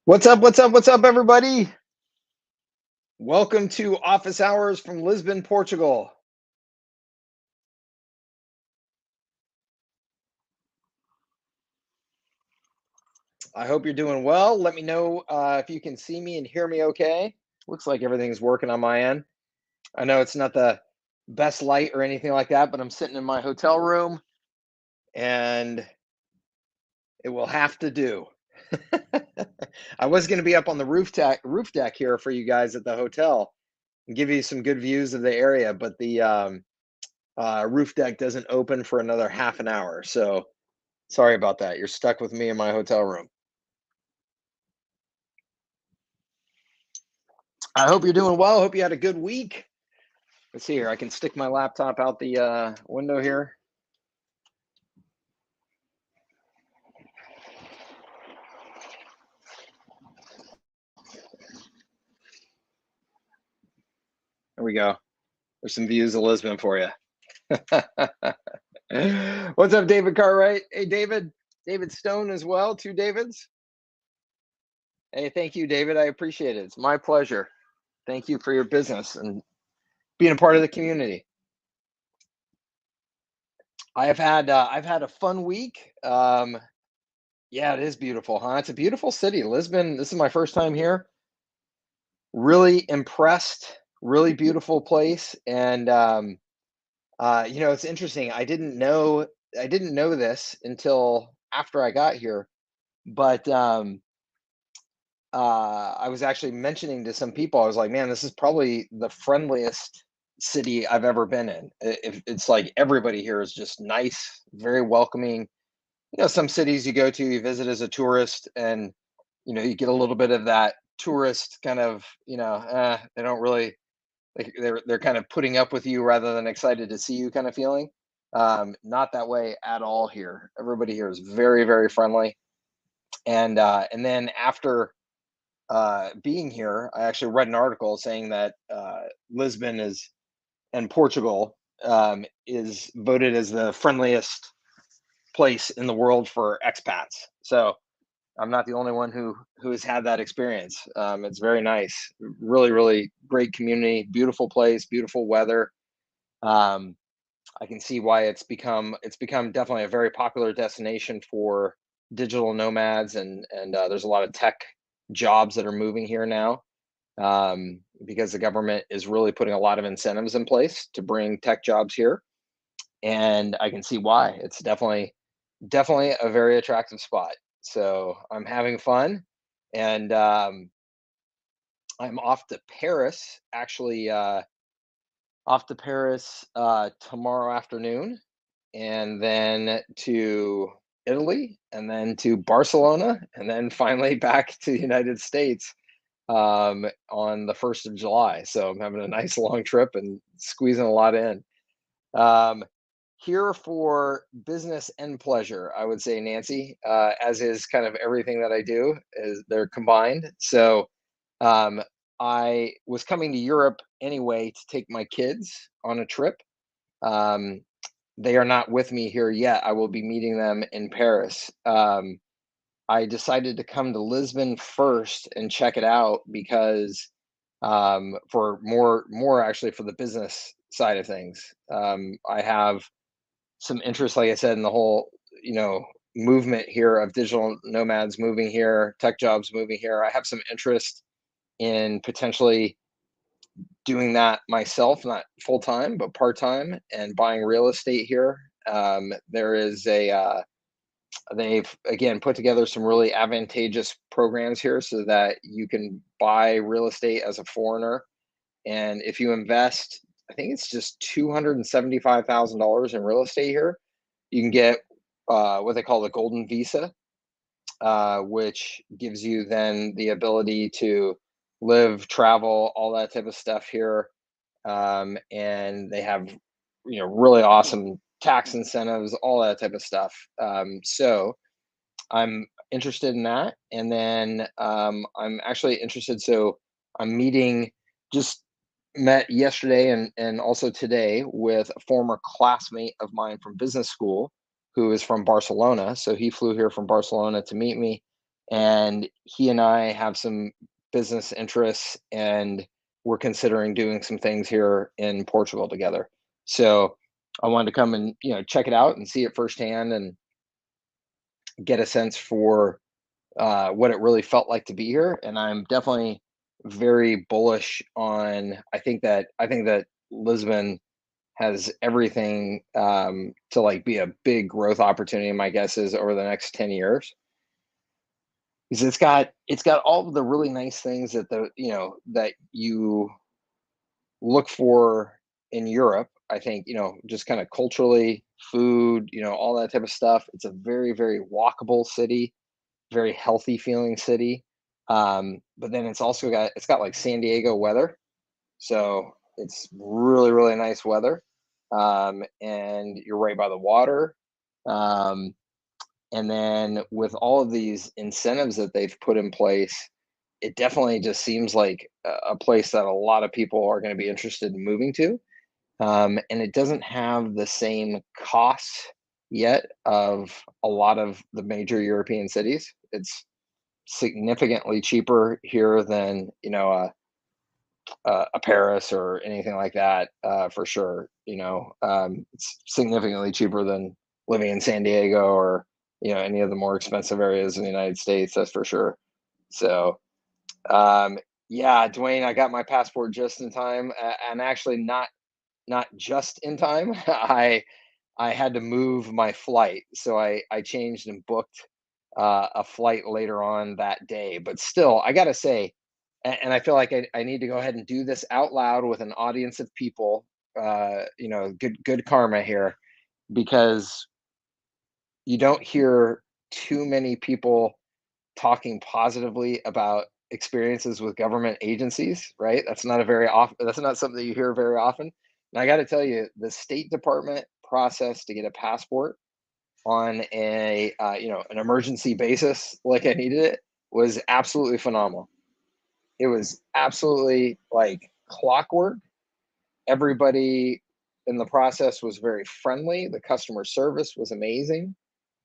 What's up? What's up? What's up, everybody? Welcome to Office Hours from Lisbon, Portugal. I hope you're doing well. Let me know if you can see me and hear me okay. Looks like everything's working on my end. I know it's not the best light or anything like that, but I'm sitting in my hotel room and it will have to do. I was going to be up on the roof deck here for you guys at the hotel and give you some good views of the area, but the roof deck doesn't open for another half an hour. So sorry about that. You're stuck with me in my hotel room. I hope you're doing well. Hope you had a good week. Let's see here. I can stick my laptop out the window here. There we go. There's some views of Lisbon for you. What's up, David Cartwright? Hey, David. David Stone as well. Two Davids. Hey, thank you, David. I appreciate it. It's my pleasure. Thank you for your business and being a part of the community. I've had a fun week. Yeah, it is beautiful, huh? It's a beautiful city, Lisbon. This is my first time here. Really impressed. Really beautiful place, and it's interesting. I didn't know this until after I got here, but I was actually mentioning to some people. I was like, "Man, this is probably the friendliest city I've ever been in. It's like everybody here is just nice, very welcoming. Some cities you go to, you visit as a tourist, and you get a little bit of that tourist kind of, they don't really like they're kind of putting up with you rather than excited to see you kind of feeling. Not that way at all here. Everybody here is very, very friendly. And then after being here, I actually read an article saying that Lisbon is and Portugal is voted as the friendliest place in the world for expats. So I'm not the only one who has had that experience. It's very nice, really, really great community, beautiful place, beautiful weather. Um, I can see why it's become definitely a very popular destination for digital nomads, and there's a lot of tech jobs that are moving here now, because the government is really putting a lot of incentives in place to bring tech jobs here, and I can see why. It's definitely a very attractive spot. So I'm having fun, and I'm off to Paris. Actually, off to Paris tomorrow afternoon, and then to Italy, and then to Barcelona, and then finally back to the United States on the 1st of July. So I'm having a nice long trip and squeezing a lot in. Um, Here for business and pleasure, I would say, Nancy, as is kind of everything that I do, is they're combined. So um, I was coming to Europe anyway to take my kids on a trip. Um, they are not with me here yet. I will be meeting them in Paris. I decided to come to Lisbon first and check it out because for more actually for the business side of things. I have some interest, like I said, in the whole, you know, movement here of digital nomads moving here, tech jobs moving here. I have some interest in potentially doing that myself, not full time, but part time, and buying real estate here. There is they've again put together some really advantageous programs here so that you can buy real estate as a foreigner. And if you invest, I think it's just $275,000 in real estate here, you can get what they call the golden visa, which gives you then the ability to live, travel, all that type of stuff here. And they have, really awesome tax incentives, all that type of stuff. So I'm interested in that. And then I'm actually interested. So I'm meeting, just met yesterday and also today with a former classmate of mine from business school who is from Barcelona. So he flew here from Barcelona to meet me. and he and I have some business interests, and we're considering doing some things here in Portugal together. So I wanted to come and check it out and see it firsthand and get a sense for what it really felt like to be here. And I'm definitely very bullish on. I think that Lisbon has everything to like be a big growth opportunity. My guess is over the next 10 years, because it's got all of the really nice things that that you look for in Europe. I think just kind of culturally, food, all that type of stuff. It's a very, very walkable city, very healthy feeling city. But then it's got like San Diego weather, so it's really, really nice weather. And you're right by the water. Um, and then with all of these incentives that they've put in place, it definitely just seems like a place that a lot of people are going to be interested in moving to. And it doesn't have the same costs yet of a lot of the major European cities. It's significantly cheaper here than a Paris or anything like that, for sure. It's significantly cheaper than living in San Diego or any of the more expensive areas in the United States. That's for sure. So, um, yeah, Dwayne, I got my passport just in time, and actually not just in time. I had to move my flight, so I changed and booked a flight later on that day. But still, I gotta say, and I feel like I need to go ahead and do this out loud with an audience of people. Good karma here, because you don't hear too many people talking positively about experiences with government agencies, right? That's not a very often. That's not something that you hear very often. And I got to tell you, the State Department process to get a passport on an emergency basis, like I needed it, was absolutely phenomenal. It was absolutely like clockwork. Everybody in the process was very friendly. The customer service was amazing.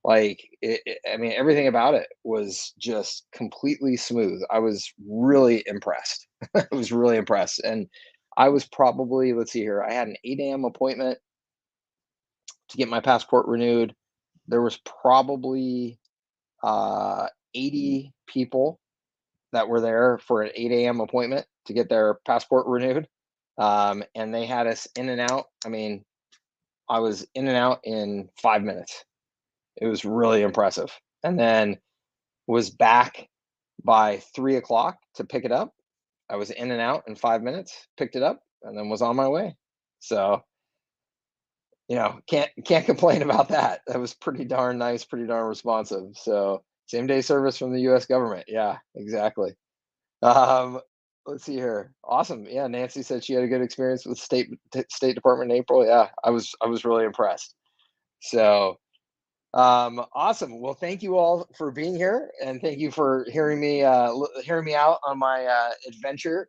Like, I mean, everything about it was just completely smooth. I was really impressed. I was really impressed. And I was probably, let's see here, I had an 8 a.m. appointment to get my passport renewed. There was probably 80 people that were there for an 8 a.m. appointment to get their passport renewed. And they had us in and out. I mean, I was in and out in 5 minutes. It was really impressive. And then was back by 3 o'clock to pick it up. I was in and out in 5 minutes, picked it up, and then was on my way. So, can't complain about that. That was pretty darn nice, pretty darn responsive. So, same day service from the US government. Yeah, exactly. Um, let's see here. Awesome. Yeah, Nancy said she had a good experience with State Department in April. Yeah, I was really impressed. So, awesome. Well, thank you all for being here, and thank you for hearing me out on my adventure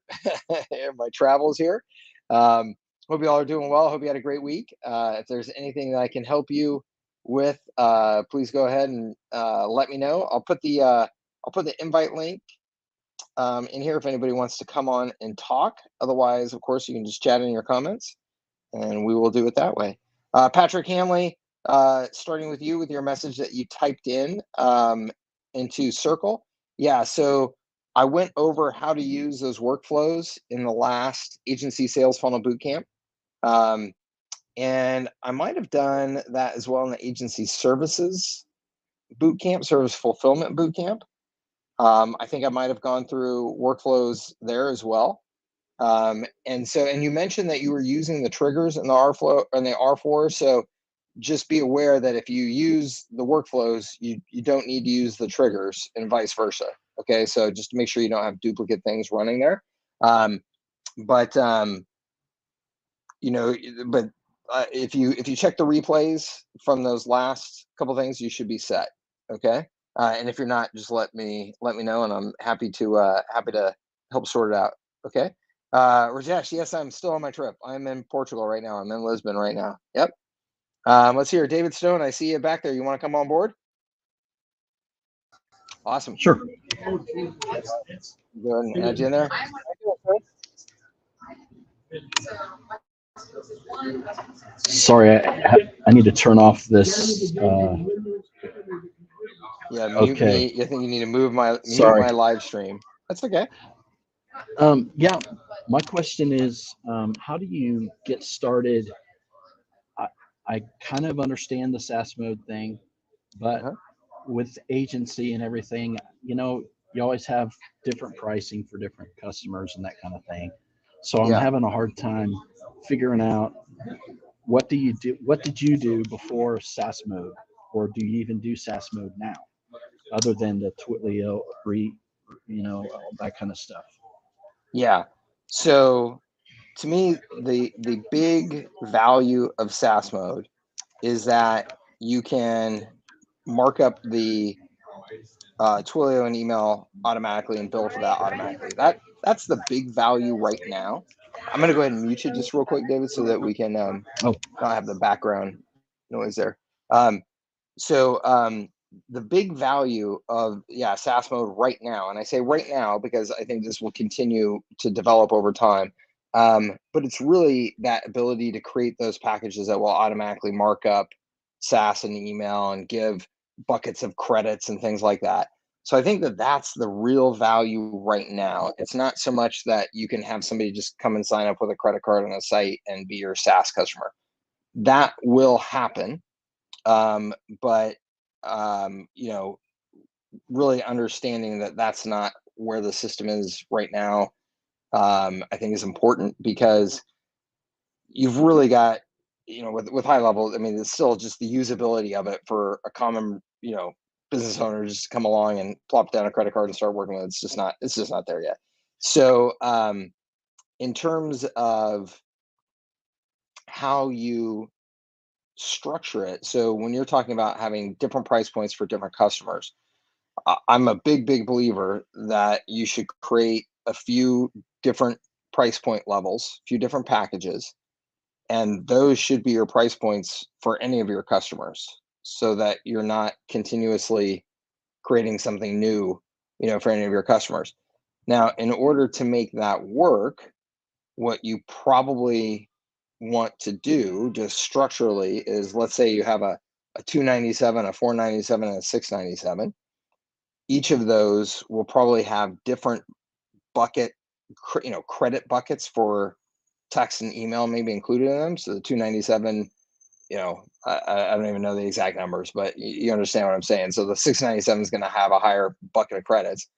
and my travels here. Um, hope you all are doing well. Hope you had a great week. If there's anything that I can help you with, please go ahead and let me know. I'll put the invite link in here if anybody wants to come on and talk. Otherwise, of course, you can just chat in your comments, and we will do it that way. Patrick Hanley, starting with you with your message that you typed in into Circle. Yeah, so I went over how to use those workflows in the last agency sales funnel bootcamp. Um, and I might have done that as well in the agency services bootcamp, service fulfillment bootcamp. I think I might have gone through workflows there as well. And you mentioned that you were using the triggers in the R flow and the R4. So just be aware that if you use the workflows, you don't need to use the triggers and vice versa. Okay. So just to make sure you don't have duplicate things running there. Um, but you know, but if you check the replays from those last couple things, you should be set. Okay. And if you're not, just let me know, and I'm happy to help sort it out. Okay. Rajesh, yes, I'm still on my trip. I'm in Portugal right now. I'm in Lisbon right now. Yep. Let's hear David Stone. I see you back there. You want to come on board? Awesome. Sure. Go ahead and add you in there. Sorry, I need to turn off this. Yeah, mute Okay. me. You think you need to mute Sorry. my live stream? That's okay. Yeah, my question is, how do you get started? I kind of understand the SaaS mode thing, but with agency and everything, you always have different pricing for different customers and that kind of thing. So I'm Yeah. having a hard time figuring out what do you do? What did you do before SaaS mode, or do you even do SaaS mode now, other than the Twilio, all that kind of stuff? Yeah. So to me, the big value of SaaS mode is that you can mark up the Twilio and email automatically and bill for that automatically. That's the big value right now. I'm gonna go ahead and mute you just real quick, David, so that we can not have the background noise there. So the big value of SaaS mode right now, and I say right now because I think this will continue to develop over time. But it's really that ability to create those packages that will automatically mark up SaaS and email and give buckets of credits and things like that. So I think that that's the real value right now. It's not so much that you can have somebody just come and sign up with a credit card on a site and be your SaaS customer. That will happen. But really understanding that that's not where the system is right now, I think is important, because you've really got, with HighLevel, I mean, it's still just the usability of it for a common, business owner just to come along and plop down a credit card and start working with it. It's just not there yet. So in terms of how you structure it, so when you're talking about having different price points for different customers, I'm a big believer that you should create a few different price point levels, a few different packages, and those should be your price points for any of your customers, so that you're not continuously creating something new, for any of your customers. Now, in order to make that work, what you probably want to do just structurally is, let's say you have a 297, a 497, and a 697. Each of those will probably have different credit buckets for text and email maybe included in them. So the 297, I don't even know the exact numbers, but you understand what I'm saying. So the 697 is going to have a higher bucket of credits.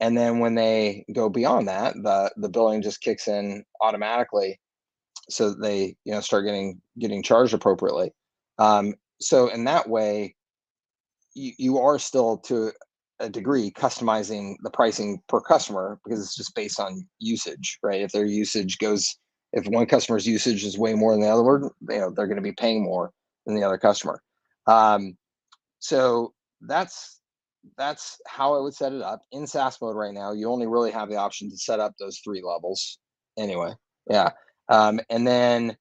And then when they go beyond that, the billing just kicks in automatically, so that they start getting charged appropriately. So in that way, you are still, to a degree, customizing the pricing per customer, because it's just based on usage, right? If one customer's usage is way more than the other, they're going to be paying more than the other customer. So that's how I would set it up in SaaS mode right now. You only really have the option to set up those 3 levels anyway. Yeah. And then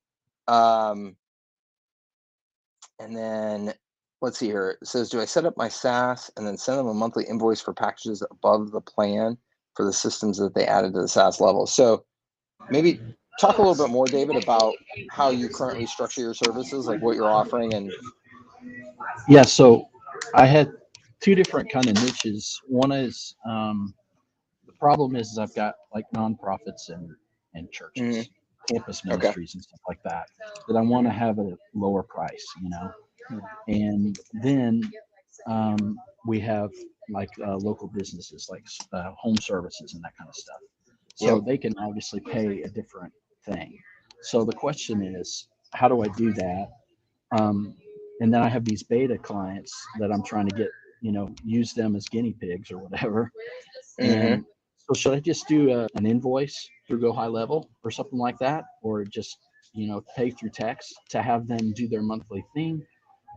let's see here. It says, do I set up my SaaS and then send them a monthly invoice for packages above the plan for the systems that they added to the SaaS level? So maybe talk a little bit more, David, about how you currently structure your services, like what you're offering. And Yeah, so I had 2 different kind of niches. One is, the problem is I've got like nonprofits and churches, campus ministries and stuff like that I want to have a lower price, and then we have like local businesses like home services and that kind of stuff. So they can obviously pay a different thing. So the question is, how do I do that? And then I have these beta clients that I'm trying to get, use them as guinea pigs or whatever. And so should I just do an invoice through Go HighLevel or something like that, or just, pay through text to have them do their monthly thing,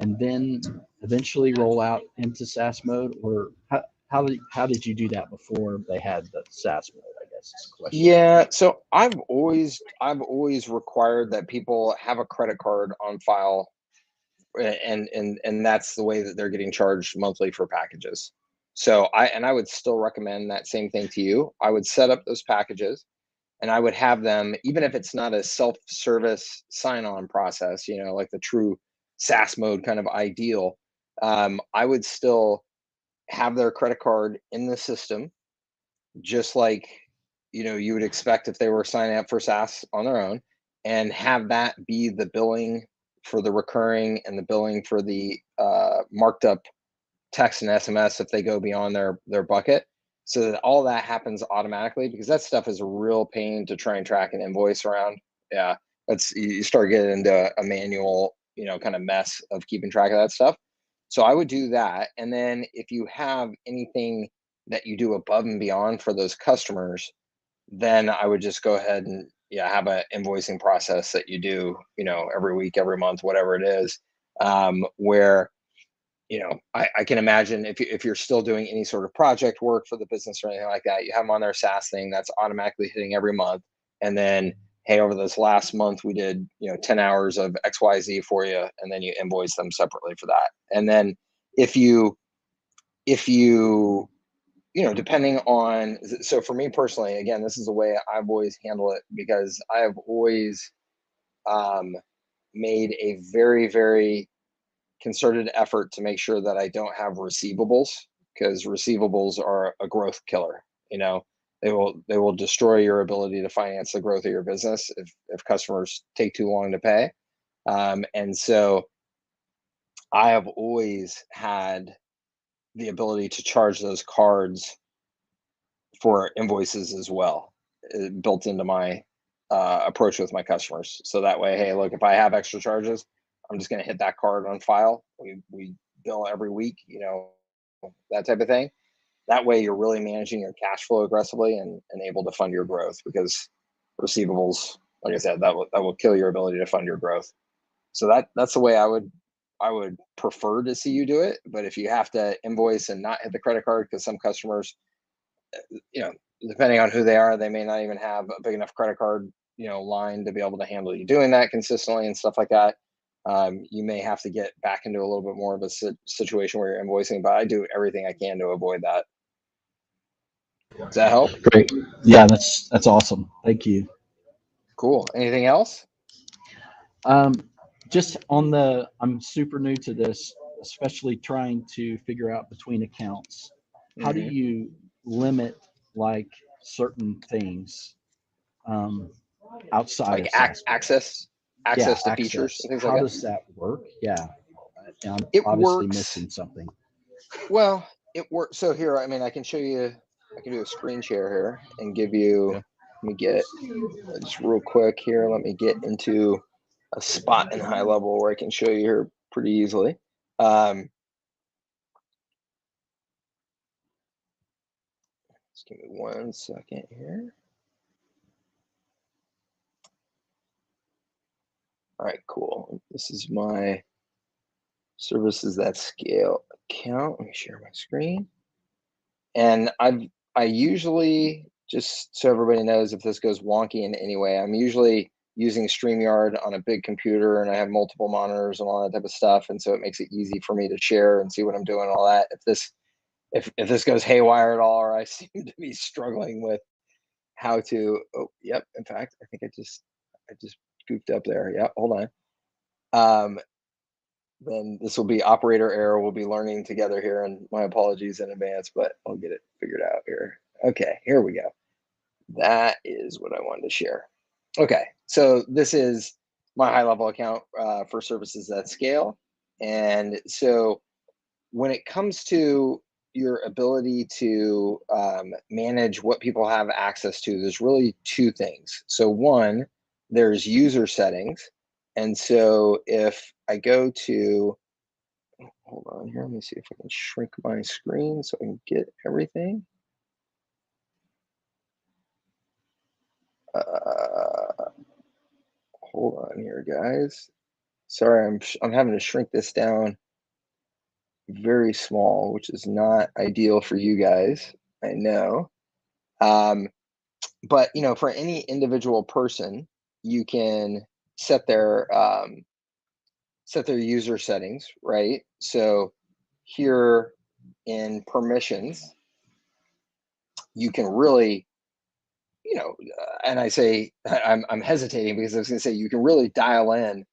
and then eventually roll out into SaaS mode? Or how did you do that before they had the SaaS mode, I guess is the question. Yeah, so I've always required that people have a credit card on file, and that's the way that they're getting charged monthly for packages. So I would still recommend that same thing to you. I would set up those packages, and I would have them, even if it's not a self-service sign-on process, like the true SaaS mode kind of ideal. I would still have their credit card in the system, just like you would expect if they were signing up for SaaS on their own, and have that be the billing for the recurring and the billing for the marked up text and SMS if they go beyond their bucket, so that all that happens automatically, because that stuff is a real pain to try and track and invoice around. Yeah, you start getting into a manual, kind of mess of keeping track of that stuff. So I would do that. And then if you have anything that you do above and beyond for those customers, then I would just go ahead and have an invoicing process that you do, every week, every month, whatever it is, where I can imagine if you're still doing any sort of project work for the business or anything like that, you have them on their SaaS thing that's automatically hitting every month. And then, hey, over this last month, we did, 10 hours of XYZ for you. And then you invoice them separately for that. And then if you, depending on, so for me personally, again, this is the way I've always handled it, because I have always made a very, very concerted effort to make sure that I don't have receivables, because receivables are a growth killer. They will destroy your ability to finance the growth of your business if customers take too long to pay. And so I have always had the ability to charge those cards for invoices as well, built into my approach with my customers. So that way, hey, look, if I have extra charges, I'm just going to hit that card on file. We bill every week, that type of thing. That way, you're really managing your cash flow aggressively and able to fund your growth, because receivables, like I said, that will kill your ability to fund your growth. So that's the way I would prefer to see you do it. But if you have to invoice and not hit the credit card, because some customers, depending on who they are, they may not even have a big enough credit card, line to be able to handle you doing that consistently and stuff like that. You may have to get back into a little bit more of a situation where you're invoicing, but I do everything I can to avoid that. Does that help? Great. Yeah, that's awesome. Thank you. Cool. Anything else? Just I'm super new to this, especially trying to figure out between accounts. How do you limit like certain things outside Like of SaaS? access to features and things like How that? does that work? Yeah, I'm It obviously works. missing something. Well, it works. So here, I can show you, I can do a screen share here and give you, Yeah. let me get just real quick here. Let me get into a spot in HighLevel where I can show you here pretty easily. Just give me 1 second here. All right, cool. This is my services that scale account. Let me share my screen. And I usually, just so everybody knows if this goes wonky in any way, I'm usually using StreamYard on a big computer, and I have multiple monitors and all that type of stuff. And so it makes it easy for me to share and see what I'm doing, all that. If this goes haywire at all, or I seem to be struggling with how to, oh, yep. In fact, I think I just goofed up there. Yeah, hold on. Then this will be operator error. We'll be learning together here, and my apologies in advance, but I'll get it figured out here. Okay, here we go. That is what I wanted to share. Okay, so this is my HighLevel account for services that scale. And so when it comes to your ability to manage what people have access to, there's really two things. So one, there's user settings. And so if I go to, hold on here, let me see if I can shrink my screen so I can get everything. Hold on here, guys. Sorry, I'm having to shrink this down very small, which is not ideal for you guys. I know. But for any individual person, you can set their user settings, right? So here, in permissions, you can really, and I say I'm hesitating because I was going to say you can really dial in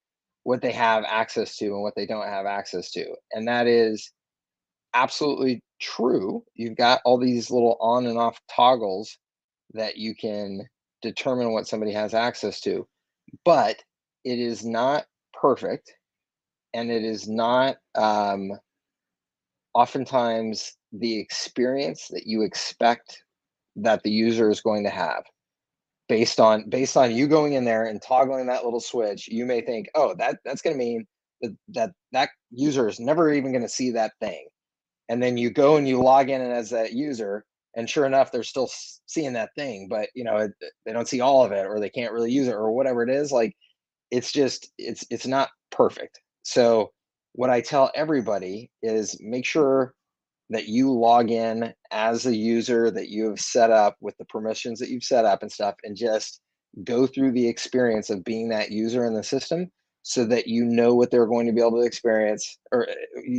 what they have access to and what they don't have access to, and that is absolutely true. You've got all these little on and off toggles that you can determine what somebody has access to, but it is not perfect, and it is not oftentimes the experience that you expect that the user is going to have. Based on you going in there and toggling that little switch, you may think, oh, that's going to mean that user is never even going to see that thing. And then you go and you log in as that user, and sure enough, they're still seeing that thing, but they don't see all of it, or they can't really use it, or whatever it is. Like, it's not perfect. So what I tell everybody is make sure that you log in as a user that you have set up with the permissions that you've set up and stuff, and just go through the experience of being that user in the system, so that you know what they're going to be able to experience, or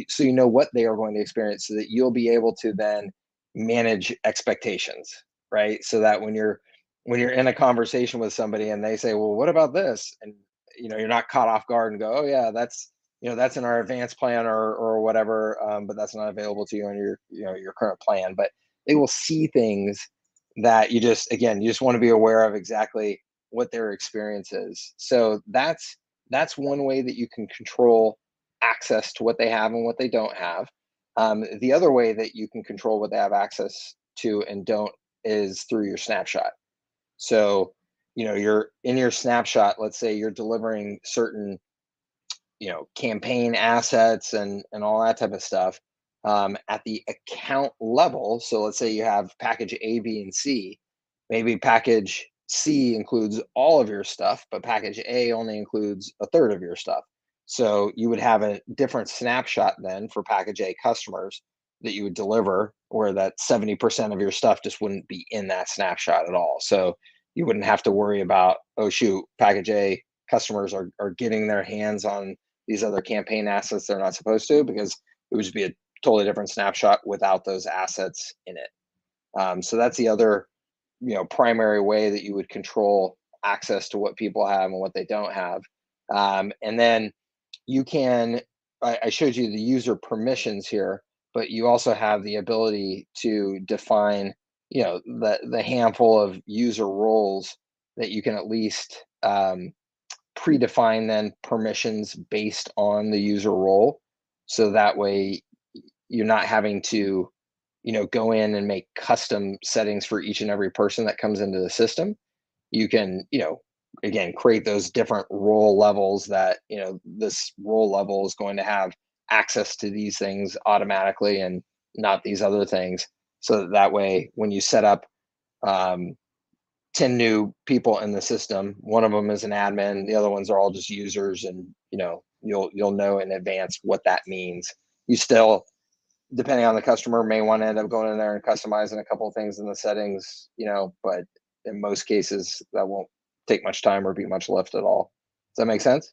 so you know what they are going to experience, so that you'll be able to then manage expectations, right? So that when you're in a conversation with somebody and they say, well, what about this, and you're not caught off guard and go, oh yeah, that's in our advanced plan, or whatever, but that's not available to you on your current plan. But they will see things that you just want to be aware of exactly what their experience is. So that's one way that you can control access to what they have and what they don't have. The other way that you can control what they have access to and don't is through your snapshot. So you're in your snapshot, let's say you're delivering certain campaign assets and all that type of stuff, at the account level. So let's say you have package A, B, and C. Maybe package C includes all of your stuff, but package A only includes a third of your stuff. So you would have a different snapshot then for package A customers that you would deliver, where that 70% of your stuff just wouldn't be in that snapshot at all. So you wouldn't have to worry about, oh shoot, package A customers are getting their hands on these other campaign assets they're not supposed to, because it would just be a totally different snapshot without those assets in it. So that's the other, primary way that you would control access to what people have and what they don't have. And then you can, I showed you the user permissions here, but you also have the ability to define, the handful of user roles that you can at least predefine then permissions based on the user role. So that way you're not having to, go in and make custom settings for each and every person that comes into the system. You can, again, create those different role levels that, this role level is going to have access to these things automatically and not these other things. So that way, when you set up 10 new people in the system, one of them is an admin, the other ones are all just users, and you'll know in advance what that means. You still, depending on the customer, may want to end up going in there and customizing a couple of things in the settings, but in most cases that won't take much time or be much lift at all. Does that make sense?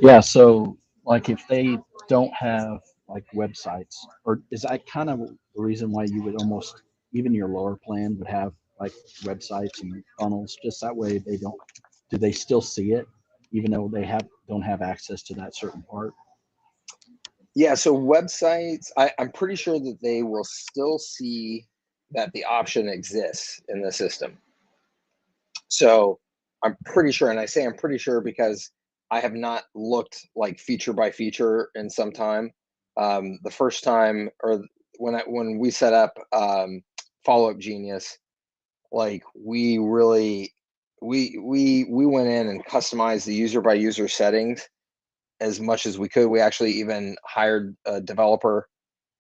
Yeah, so like if they don't have like websites, or is that kind of the reason why you would almost, even your lower plan would have like websites and funnels, just that way they don't, do they still see it even though they don't have access to that certain part? Yeah, so websites, I'm pretty sure that they will still see that the option exists in the system. So I'm pretty sure, and I say I'm pretty sure because I have not looked like feature by feature in some time. The first time, or when we set up Follow Up Genius, like we really we went in and customized the user by user settings as much as we could. We actually even hired a developer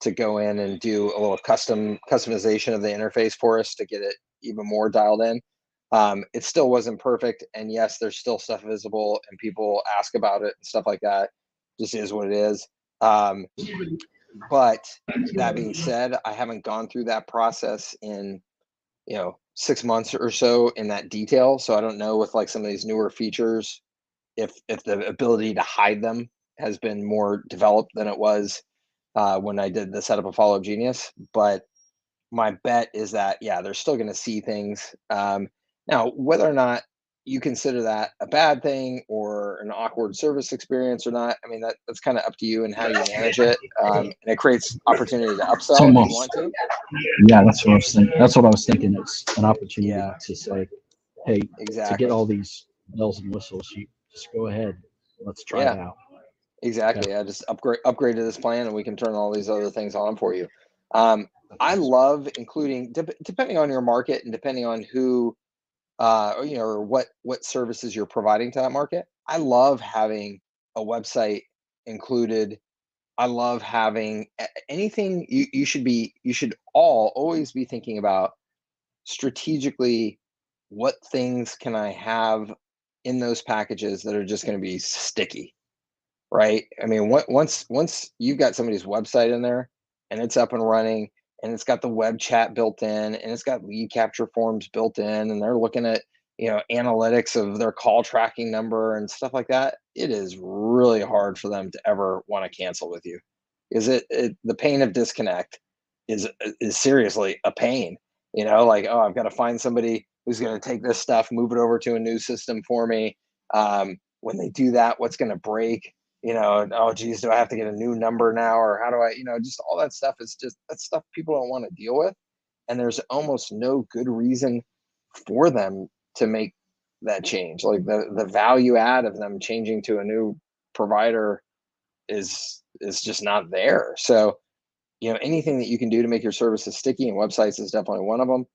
to go in and do a little customization of the interface for us to get it even more dialed in. It still wasn't perfect, and yes, there's still stuff visible, and people ask about it and stuff like that. Just is what it is. But that being said, I haven't gone through that process in 6 months or so in that detail, so I don't know with like some of these newer features if the ability to hide them has been more developed than it was when I did the setup of Follow Genius, but my bet is that, yeah, they're still going to see things. Now, whether or not you consider that a bad thing or an awkward service experience or not, I mean, that's kind of up to you and how you manage it. And it creates opportunity to It's upsell if you almost, want to. yeah, that's what I was thinking. That's what I was thinking. It's an opportunity Yeah, to say, hey, to get exactly. all these bells and whistles, you just go ahead. Let's try it Yeah, out. Yeah, exactly. Yeah, just upgrade to this plan, and we can turn all these other things on for you. Um, that's I awesome. love including, depending on your market and depending on who, or, or what services you're providing to that market. I love having a website included. I love having anything. You should all always be thinking about strategically, what things can I have in those packages that are just going to be sticky, right? I mean, once you've got somebody's website in there and it's up and running and it's got the web chat built in and it's got lead capture forms built in and they're looking at, analytics of their call tracking number and stuff like that, it is really hard for them to ever want to cancel with you. Is the pain of disconnect is seriously a pain, like, oh, I've got to find somebody who's going to take this stuff, move it over to a new system for me. When they do that, what's going to break? Oh geez, do I have to get a new number now, or how do I, just all that stuff is just that stuff people don't want to deal with, and there's almost no good reason for them to make that change. Like the value add of them changing to a new provider is just not there. So, anything that you can do to make your services sticky, and websites is definitely one of them.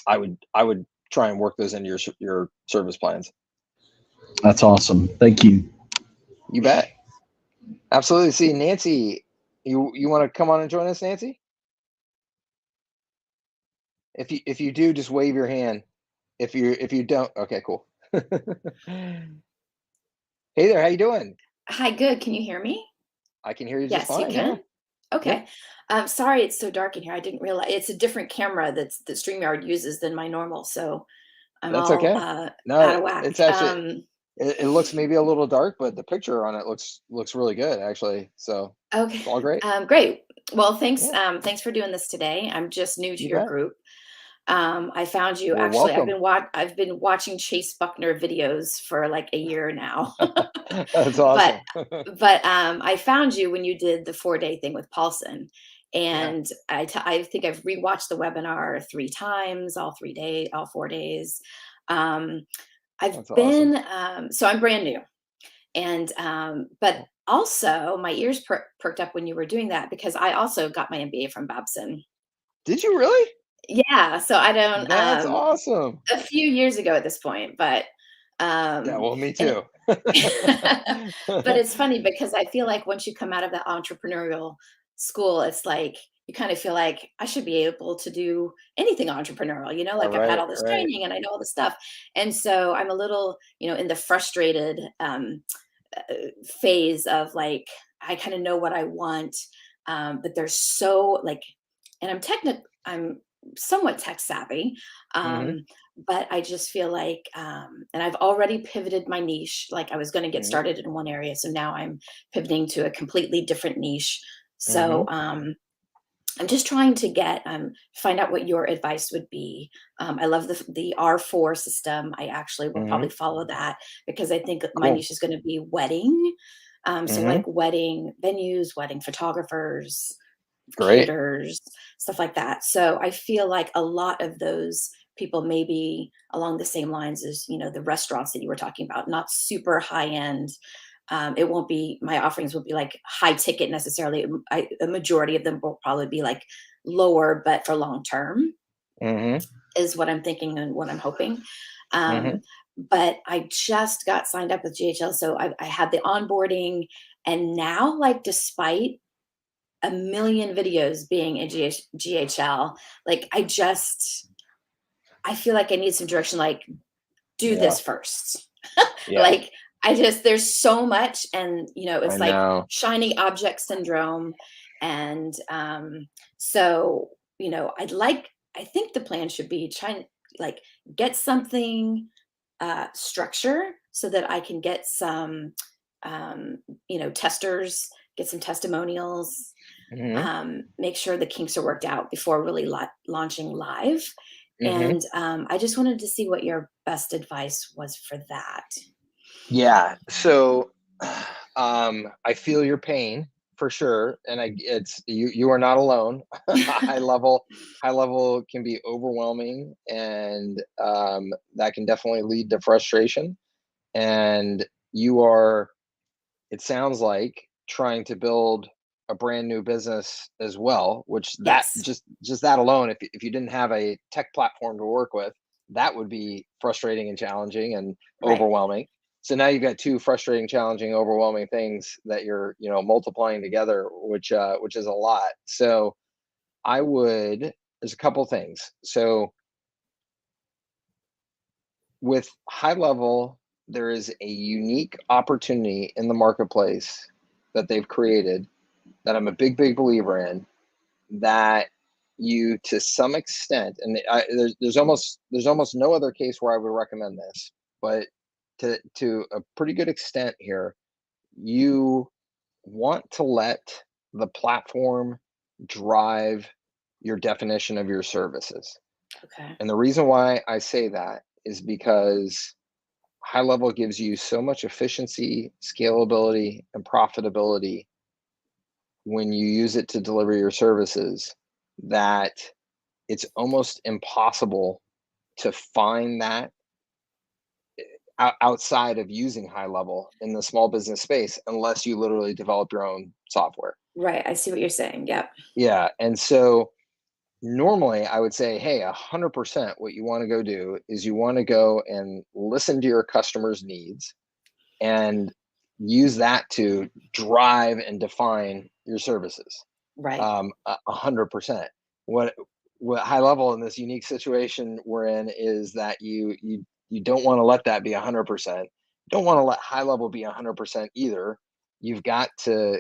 I would try and work those into your service plans. That's awesome. Thank you. You bet. Absolutely. See, Nancy, you want to come on and join us, Nancy? If you do, just wave your hand. If you don't, okay, cool. Hey there, how you doing? Hi, good. Can you hear me? I can hear you just Yes, you fine. Yeah. can? Yep. Okay. Sorry it's so dark in here. I didn't realize it's a different camera that StreamYard uses than my normal, so I'm That's all okay. No, out of whack. it's actually it looks maybe a little dark, but the picture on it looks really good actually. So Okay. it's all great. Great. Well, thanks Yeah, thanks for doing this today. I'm just new to you your bet. group. I found you Well, actually. welcome. I've been watching Chase Buckner videos for like a year now. That's But awesome. I found you when you did the 4-day thing with Paulson, Yeah, and I think I've rewatched the webinar 3 times, all 4 days. Um, I've that's awesome. been so I'm brand new, and but Cool. also my ears perked up when you were doing that because I also got my MBA from Babson. Did you really? Yeah, so I don't That's awesome. a few years ago at this point, but Yeah, um well, me and too. but it's funny because I feel like once you come out of that entrepreneurial school, it's like you kind of feel like I should be able to do anything entrepreneurial, All like I've had right, all this right. training and I know all this stuff. And so I'm a little, in the frustrated phase of like, I kind of know what I want. But there's so like, and I'm somewhat tech savvy. Mhm, But I just feel like, and I've already pivoted my niche. Like I was going to get mhm, started in one area, so now I'm pivoting to a completely different niche. So mhm, I'm just trying to find out what your advice would be. I love the R4 system. I actually will mhm. probably follow that because I think my Cool. niche is going to be wedding. So Mhm. like wedding venues, wedding photographers, Great. caterers, stuff like that. So I feel like a lot of those people may be along the same lines as, the restaurants that you were talking about, not super high end. It won't be, my offerings will be like high ticket necessarily. A majority of them will probably be like lower, but for long term Mhm, is what I'm thinking and what I'm hoping. mhm. Um, but I just got signed up with GHL. So I had the onboarding. And now, like, despite a million videos being in GHL, like, I feel like I need some direction, like, do Yeah, this first. yeah. Like, there's so much, and I it's like know. shiny object syndrome. And so, I think the plan should be trying, like, get something structure so that I can get some, testers get some testimonials, Hmm. make sure the kinks are worked out before really launching live. Hmm. And I just wanted to see what your best advice was for that. Yeah. So I feel your pain for sure. And it's you are not alone. high level, high level can be overwhelming, and that can definitely lead to frustration. And you are, it sounds like, trying to build a brand new business as well, which that Yes. just that alone, if you didn't have a tech platform to work with, that would be frustrating and challenging and Right. overwhelming. So now you've got two frustrating, challenging, overwhelming things that you're, multiplying together, which is a lot. So I would, there's a couple things. So with high level, there is a unique opportunity in the marketplace that they've created that I'm a big, big believer in, that you, to some extent, and there's almost no other case where I would recommend this, but to a pretty good extent here, you want to let the platform drive your definition of your services. Okay. And the reason why I say that is because high level gives you so much efficiency, scalability, and profitability when you use it to deliver your services, that it's almost impossible to find that outside of using high level in the small business space, unless you literally develop your own software. Right. I see what you're saying. Yep. Yeah. And so normally I would say, hey, 100% what you want to go do is you want to go and listen to your customers' needs and use that to drive and define your services. Right. 100%. What high level in this unique situation we're in is that you don't want to let that be 100%. Don't want to let high level be 100% either. You've got to,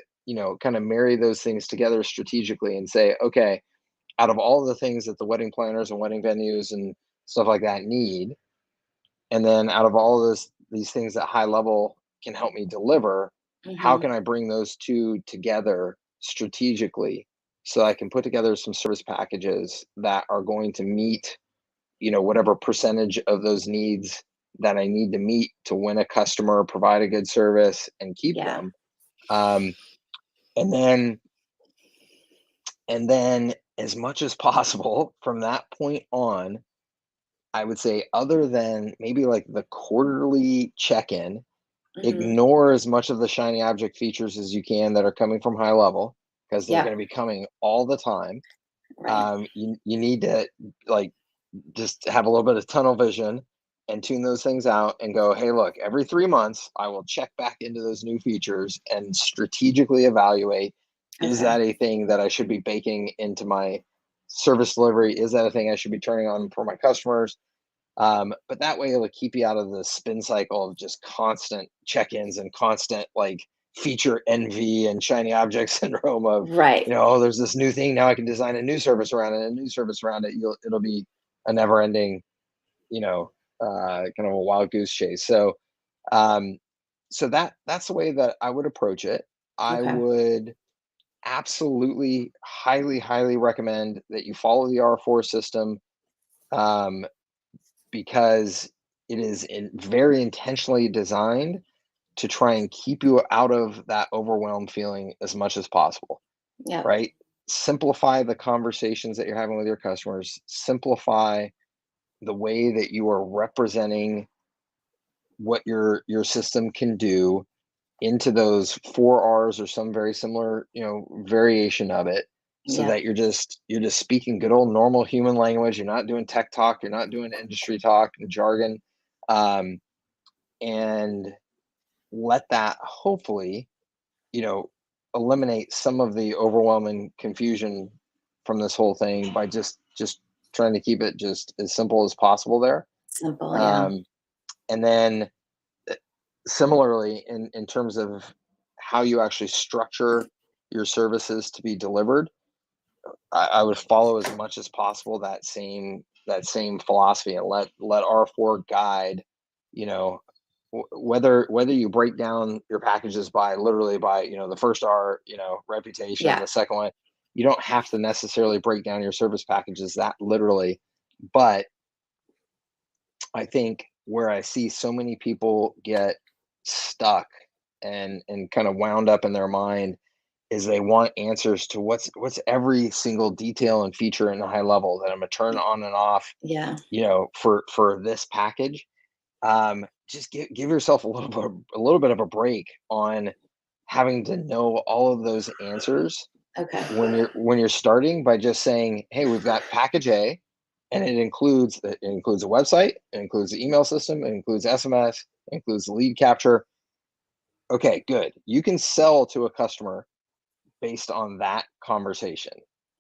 kind of marry those things together strategically and say, okay, out of all the things that the wedding planners and wedding venues and stuff like that need, and then out of all of these things that high level can help me deliver, how Hmm. can I bring those two together strategically so I can put together some service packages that are going to meet, whatever percentage of those needs that I need to meet to win a customer, provide a good service, and keep Yeah. them. Um, and then as much as possible from that point on, I would say, other than maybe like the quarterly check-in, Hmm. ignore as much of the shiny object features as you can that are coming from high level, because they're going Yep. to be coming all the time. Right. You need to, like, just have a little bit of tunnel vision and tune those things out and go, hey, look, every 3 months I will check back into those new features and strategically evaluate, is Okay. that a thing that I should be baking into my service delivery? Is that a thing I should be turning on for my customers? But that way it'll keep you out of the spin cycle of just constant check-ins and constant, like, feature envy and shiny object syndrome of, Right. oh, there's this new thing now, I can design a new service around it, a new service around it. It'll be a never-ending, kind of a wild goose chase. Um, so that's the way that I would approach it. I Okay. would absolutely highly, highly recommend that you follow the R4 system. Um, because it is very intentionally designed to try and keep you out of that overwhelmed feeling as much as possible, Yep. right? Simplify the conversations that you're having with your customers, simplify the way that you are representing what your system can do into those 4 R's or some very similar, variation of it, so Yep. that you're just speaking good old normal human language. You're not doing tech talk, you're not doing industry talk and jargon. Um, and let that hopefully, you know, eliminate some of the overwhelming confusion from this whole thing by just trying to keep it just as simple as possible there. Simple. Yeah. Um, and then similarly, in terms of how you actually structure your services to be delivered, I would follow as much as possible that same philosophy, and let R4 guide, you know, whether you break down your packages by literally by, the first R, reputation, Yeah. the second one, you don't have to necessarily break down your service packages that literally. But I think where I see so many people get stuck and kind of wound up in their mind is they want answers to what's every single detail and feature in the HighLevel that I'm gonna turn on and off, Yeah. for this package. Just give yourself a little bit of a break on having to know all of those answers Okay. when you're starting, by just saying, hey, we've got package A, and it includes a website, it includes the email system, it includes SMS, it includes lead capture. Okay, good. You can sell to a customer based on that conversation,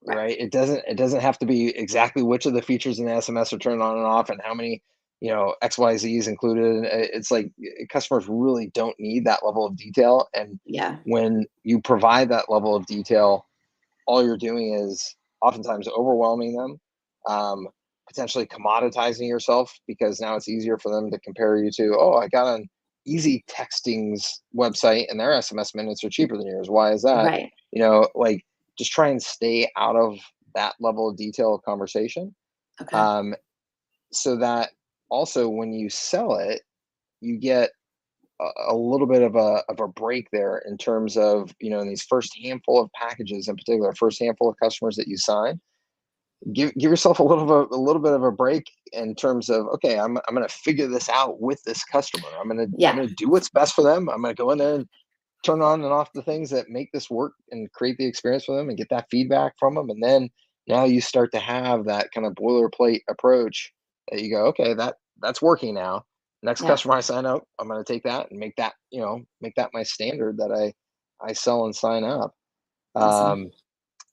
Right. right? It doesn't have to be exactly which of the features in the SMS are turned on and off and how many, XYZs included. It's like customers really don't need that level of detail. And Yeah. when you provide that level of detail, all you're doing is oftentimes overwhelming them, potentially commoditizing yourself, because now it's easier for them to compare you to, oh, I got an easy texting's website and their SMS minutes are cheaper than yours. Why is that? Right. Like, just try and stay out of that level of detail of conversation. Okay. Um, so that also when you sell it, you get a little bit of a break there in terms of, in these first handful of packages, in particular, first handful of customers that you sign, give yourself a little bit of a break in terms of, okay, I'm going to figure this out with this customer. I'm Yeah. going to do what's best for them. I'm going to go in there and turn on and off the things that make this work and create the experience for them and get that feedback from them. And then now you start to have that kind of boilerplate approach that you go, okay, that's working now. Next Yeah. customer I sign up, I'm going to take that and make that, my standard that I sell and sign up. Awesome.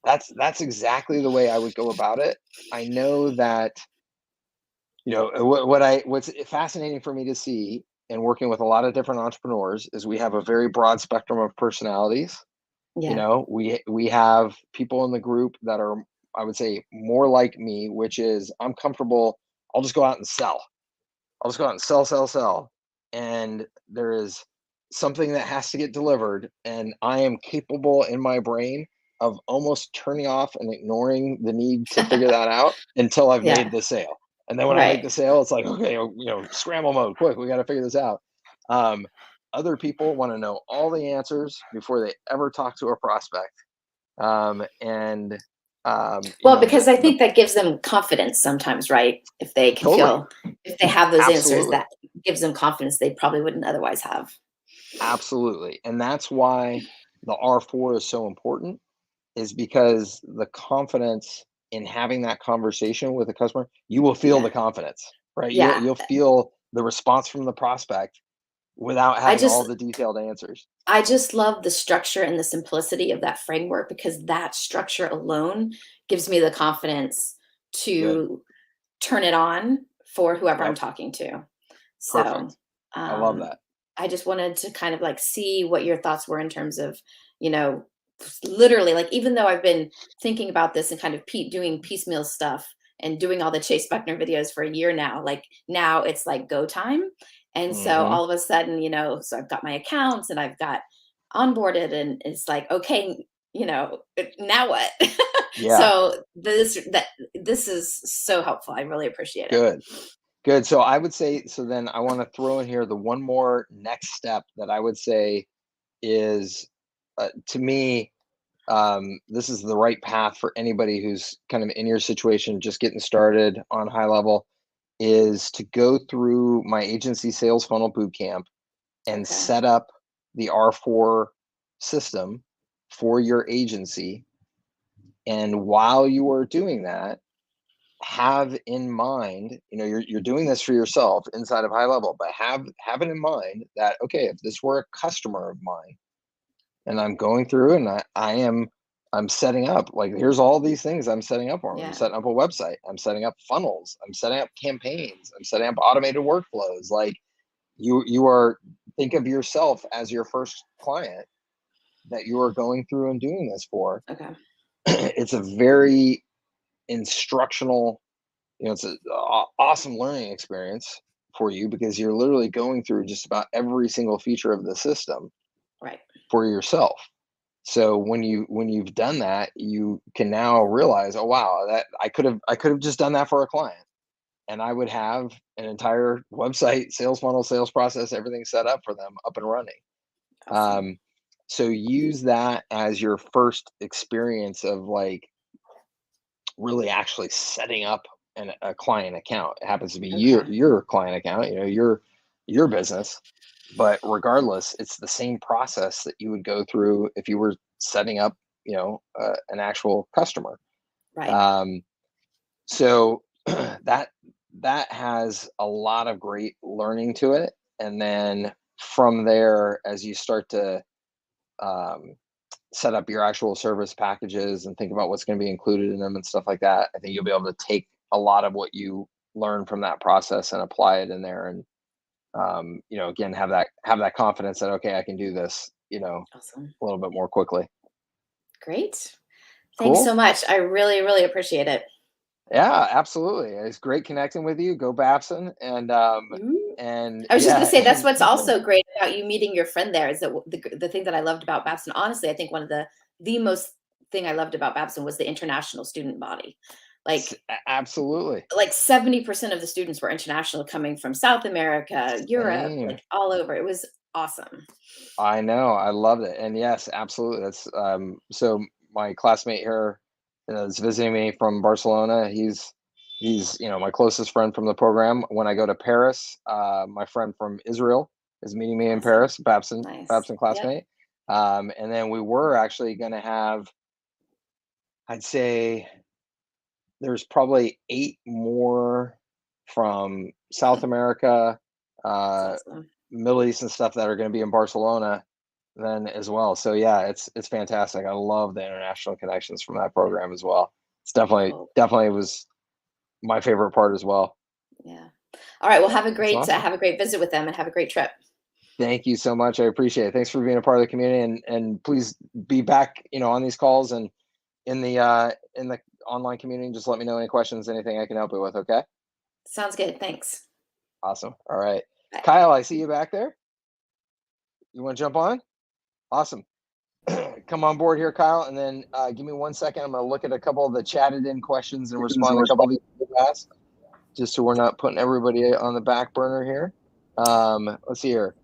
That's exactly the way I would go about it. I know that, what's fascinating for me to see and working with a lot of different entrepreneurs is we have a very broad spectrum of personalities. Yeah. We have people in the group that are, I would say, more like me, which is I'm comfortable. I'll just go out and sell. I'll just go out and sell. And there is something that has to get delivered. And I am capable in my brain of almost turning off and ignoring the need to figure that out until I've Yeah. made the sale. And then when I make Right. the sale, it's like, okay, scramble mode, quick, we got to figure this out. Um, Other people want to know all the answers before they ever talk to a prospect. And Well, because I think that gives them confidence sometimes, right? If they can totally, feel, if they have those answers, absolutely. that gives them confidence they probably wouldn't otherwise have. Absolutely. And that's why the R4 is so important, is because the confidence in having that conversation with a customer, you will feel Yeah. the confidence, right? Yeah. You'll feel the response from the prospect without I having just all the detailed answers. I just love the structure and the simplicity of that framework, because that structure alone gives me the confidence Good. to turn it on for whoever I'm Yep. talking to. So, Perfect. I love um, that. I just wanted to kind of like see what your thoughts were in terms of, you know, literally, like, even though I've been thinking about this and kind of doing piecemeal stuff and doing all the Chase Buckner videos for a year now, like now it's like go time. And so Hmm. all of a sudden, so I've got my accounts and I've got onboarded, and it's like, okay, now what? Yeah. So this is so helpful. I really appreciate it. Good. Good. So I would say, so then I want to throw in here the one more next step that I would say is, to me, this is the right path for anybody who's kind of in your situation, just getting started on HighLevel, is to go through my agency sales funnel bootcamp and Okay. set up the R4 system for your agency. And while you are doing that, have in mind, you're doing this for yourself inside of HighLevel, but have it in mind that, okay, if this were a customer of mine and I'm going through and I'm setting up, like, here's all these things I'm setting up for them. I'm Yeah. setting up a website, I'm setting up funnels, I'm setting up campaigns, I'm setting up automated workflows. Like, you are, think of yourself as your first client that you are going through and doing this for. Okay. It's a very instructional, it's an awesome learning experience for you because you're literally going through just about every single feature of the system Right. for yourself. So when you've done that, you can now realize, oh wow, that I could have just done that for a client, and I would have an entire website, sales funnel, sales process, everything set up for them, up and running. Awesome. So use that as your first experience of like really actually setting up a client account. It happens to be Okay. your client account, your business, but regardless, it's the same process that you would go through if you were setting up, an actual customer. Right. Um, so that has a lot of great learning to it, and then from there, as you start to um, set up your actual service packages and think about what's going to be included in them and stuff like that, I think you'll be able to take a lot of what you learn from that process and apply it in there. And again, have that confidence that, okay, I can do this, Awesome. a little bit more quickly. Great. Thanks so Cool. much. I really, really appreciate it. Yeah, absolutely. It's great connecting with you. Go Babson. And Mhm. and I was just gonna yeah, say that's and what's also great about you meeting your friend there is that the thing that I loved about Babson, honestly, I think one of the most thing I loved about Babson was the international student body. absolutely. Like 70% of the students were international coming from South America, Europe, Same. like all over. It was awesome. I know. I loved it. And yes, absolutely. That's so my classmate here is visiting me from Barcelona. He's my closest friend from the program. When I go to Paris, my friend from Israel is meeting me in Awesome. Paris, Babson Nice. Babson Yep. classmate. And then we were actually gonna have, I'd say there's probably 8 more from South America, That's uh, awesome. Middle East and stuff that are gonna be in Barcelona then as well. So yeah, it's fantastic. I love the international connections from that program as well. It's definitely Cool. definitely was my favorite part as well. Yeah. All right. Well, It's awesome. have a great visit with them and have a great trip. Thank you so much. I appreciate it. Thanks for being a part of the community, and please be back, on these calls and in the online community. Just let me know any questions, anything I can help you with. Okay. Sounds good. Thanks. Awesome. All right. Bye. Kyle, I see you back there. You want to jump on? Awesome. Come on board here, Kyle, and then give me 1 second. I'm going to look at a couple of the chatted in questions and respond to a couple of these asked, just so we're not putting everybody on the back burner here. Let's see here.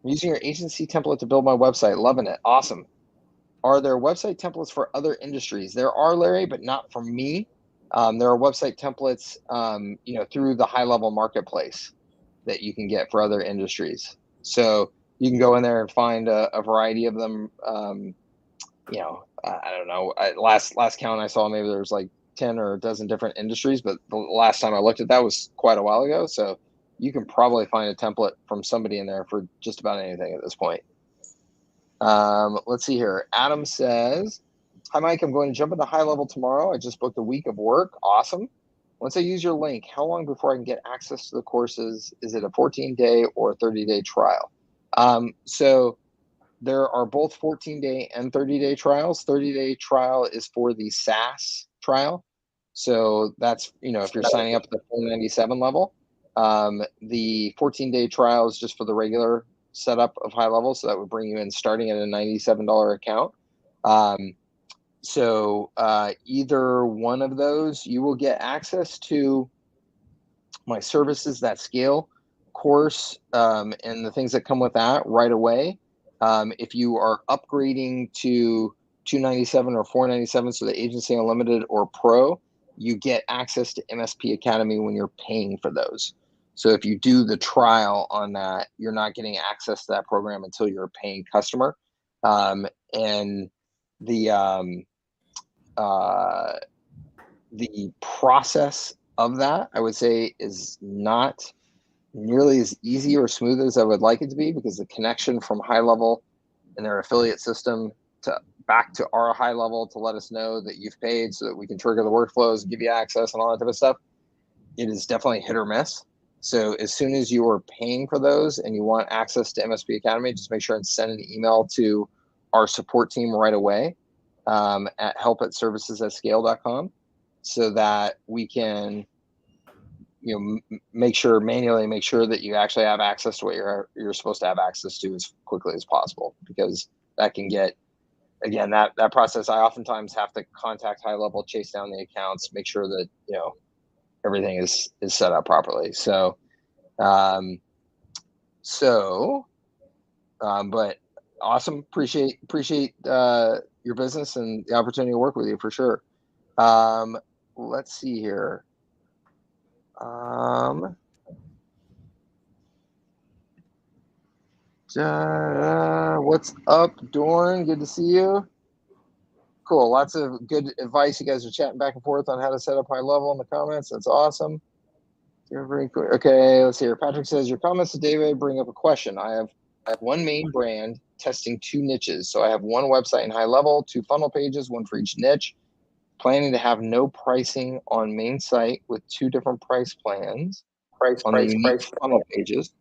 I'm using your agency template to build my website. Loving it. Awesome. Are there website templates for other industries? There are, Larry, but not for me. There are website templates, through the HighLevel marketplace that you can get for other industries. So you can go in there and find a variety of them. I don't know. Last count I saw, maybe there was like 10 or a dozen different industries, but the last time I looked at that was quite a while ago. So you can probably find a template from somebody in there for just about anything at this point. Let's see here. Adam says, "Hi, Mike. I'm going to jump into HighLevel tomorrow. I just booked a week of work. Awesome. Once I use your link, how long before I can get access to the courses? Is it a 14-day or a 30-day trial?" So there are both 14-day and 30-day trials. 30-day trial is for the SaaS trial. So that's, if you're signing up at the 497 level. The 14-day trial is just for the regular setup of HighLevel. So that would bring you in starting at a $97 account. So either one of those, you will get access to my services that scale course, and the things that come with that right away. If you are upgrading to 297 or 497, so the Agency Unlimited or Pro, you get access to MSP Academy when you're paying for those. So if you do the trial on that, you're not getting access to that program until you're a paying customer. And the uh, the process of that, I would say, is not nearly as easy or smooth as I would like it to be, because the connection from HighLevel and their affiliate system to back to our HighLevel to let us know that you've paid so that we can trigger the workflows, give you access and all that type of stuff, it is definitely hit or miss. So as soon as you are paying for those and you want access to MSP Academy, just make sure and send an email to our support team right away, at help@servicesatscale.com, so that we can manually make sure that you actually have access to what you're supposed to have access to as quickly as possible, because that can get, again, that process. I oftentimes have to contact HighLevel, chase down the accounts, make sure that everything is set up properly. So but awesome. Appreciate your business and the opportunity to work with you for sure. Let's see here. What's up, Dorn? Good to see you. Cool. Lots of good advice. You guys are chatting back and forth on how to set up HighLevel in the comments. That's awesome. You're very cool. Okay, let's see here. Patrick says, your comments to David bring up a question. I have one main brand testing 2 niches. So I have one website in HighLevel, 2 funnel pages, one for each niche. Planning to have no pricing on main site with 2 different price plans on the unique funnel pages.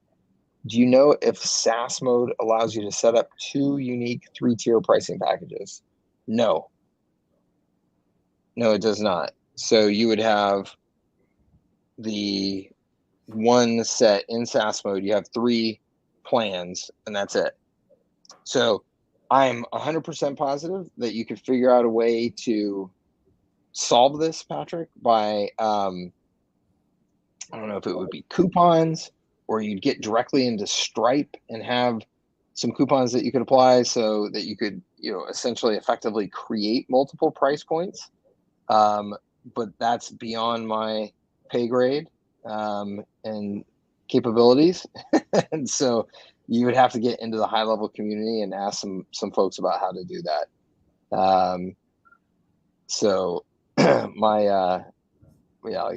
Do you know if SaaS mode allows you to set up 2 unique 3-tier pricing packages? No, it does not. So you would have the one set in SaaS mode. You have 3 plans, and that's it. So I'm 100% positive that you could figure out a way to solve this, Patrick, by I don't know if it would be coupons, or you'd get directly into Stripe and have some coupons that you could apply so that you could essentially effectively create multiple price points. But that's beyond my pay grade and capabilities. And so you would have to get into the HighLevel community and ask some folks about how to do that. So like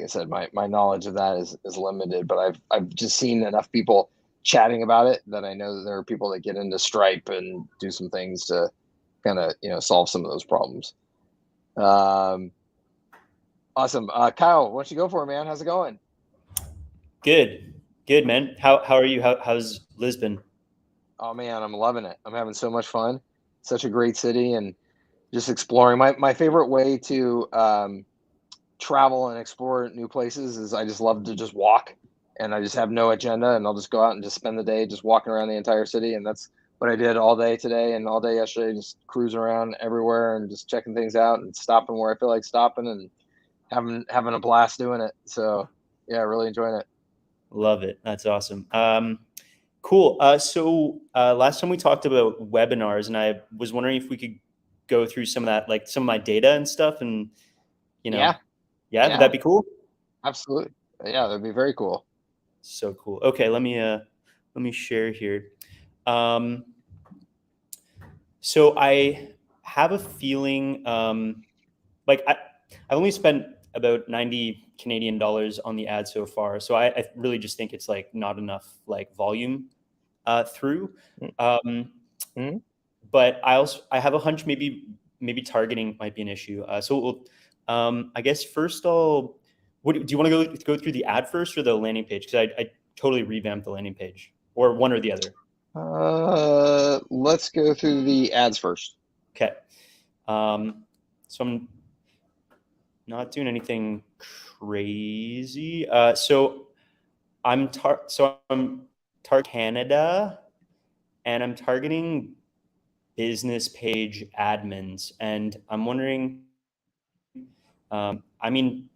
I said, my knowledge of that is limited, but I've just seen enough people chatting about it that I know that there are people that get into Stripe and do some things to kind of solve some of those problems. Awesome. Kyle, why don't you go for it, man? How's it going? Good, man. How are you? How's Lisbon? Oh man, I'm loving it. I'm having so much fun. Such a great city, and just exploring. My favorite way to travel and explore new places is I just love to just walk, and I just have no agenda, and I'll just go out and just spend the day just walking around the entire city. And that's what I did all day today and all day yesterday, just cruising around everywhere and just checking things out and stopping where I feel like stopping and having a blast doing it. So yeah, really enjoying it. Love it. That's awesome. Cool. So last time we talked about webinars, and I was wondering if we could go through some of that, like some of my data and stuff, and yeah, would that be cool? Absolutely. Yeah, that'd be very cool. So cool. Okay, let me share here. So I have a feeling, like I've only spent about 90 Canadian dollars on the ad so far. So I really just think it's like not enough like volume through. But I have a hunch maybe targeting might be an issue. So I guess first do you want to go through the ad first or the landing page? Because I totally revamped the landing page, or one or the other. Let's go through the ads first. Okay. So I'm not doing anything crazy. So I'm Canada, and I'm targeting business page admins, and I'm wondering. I mean,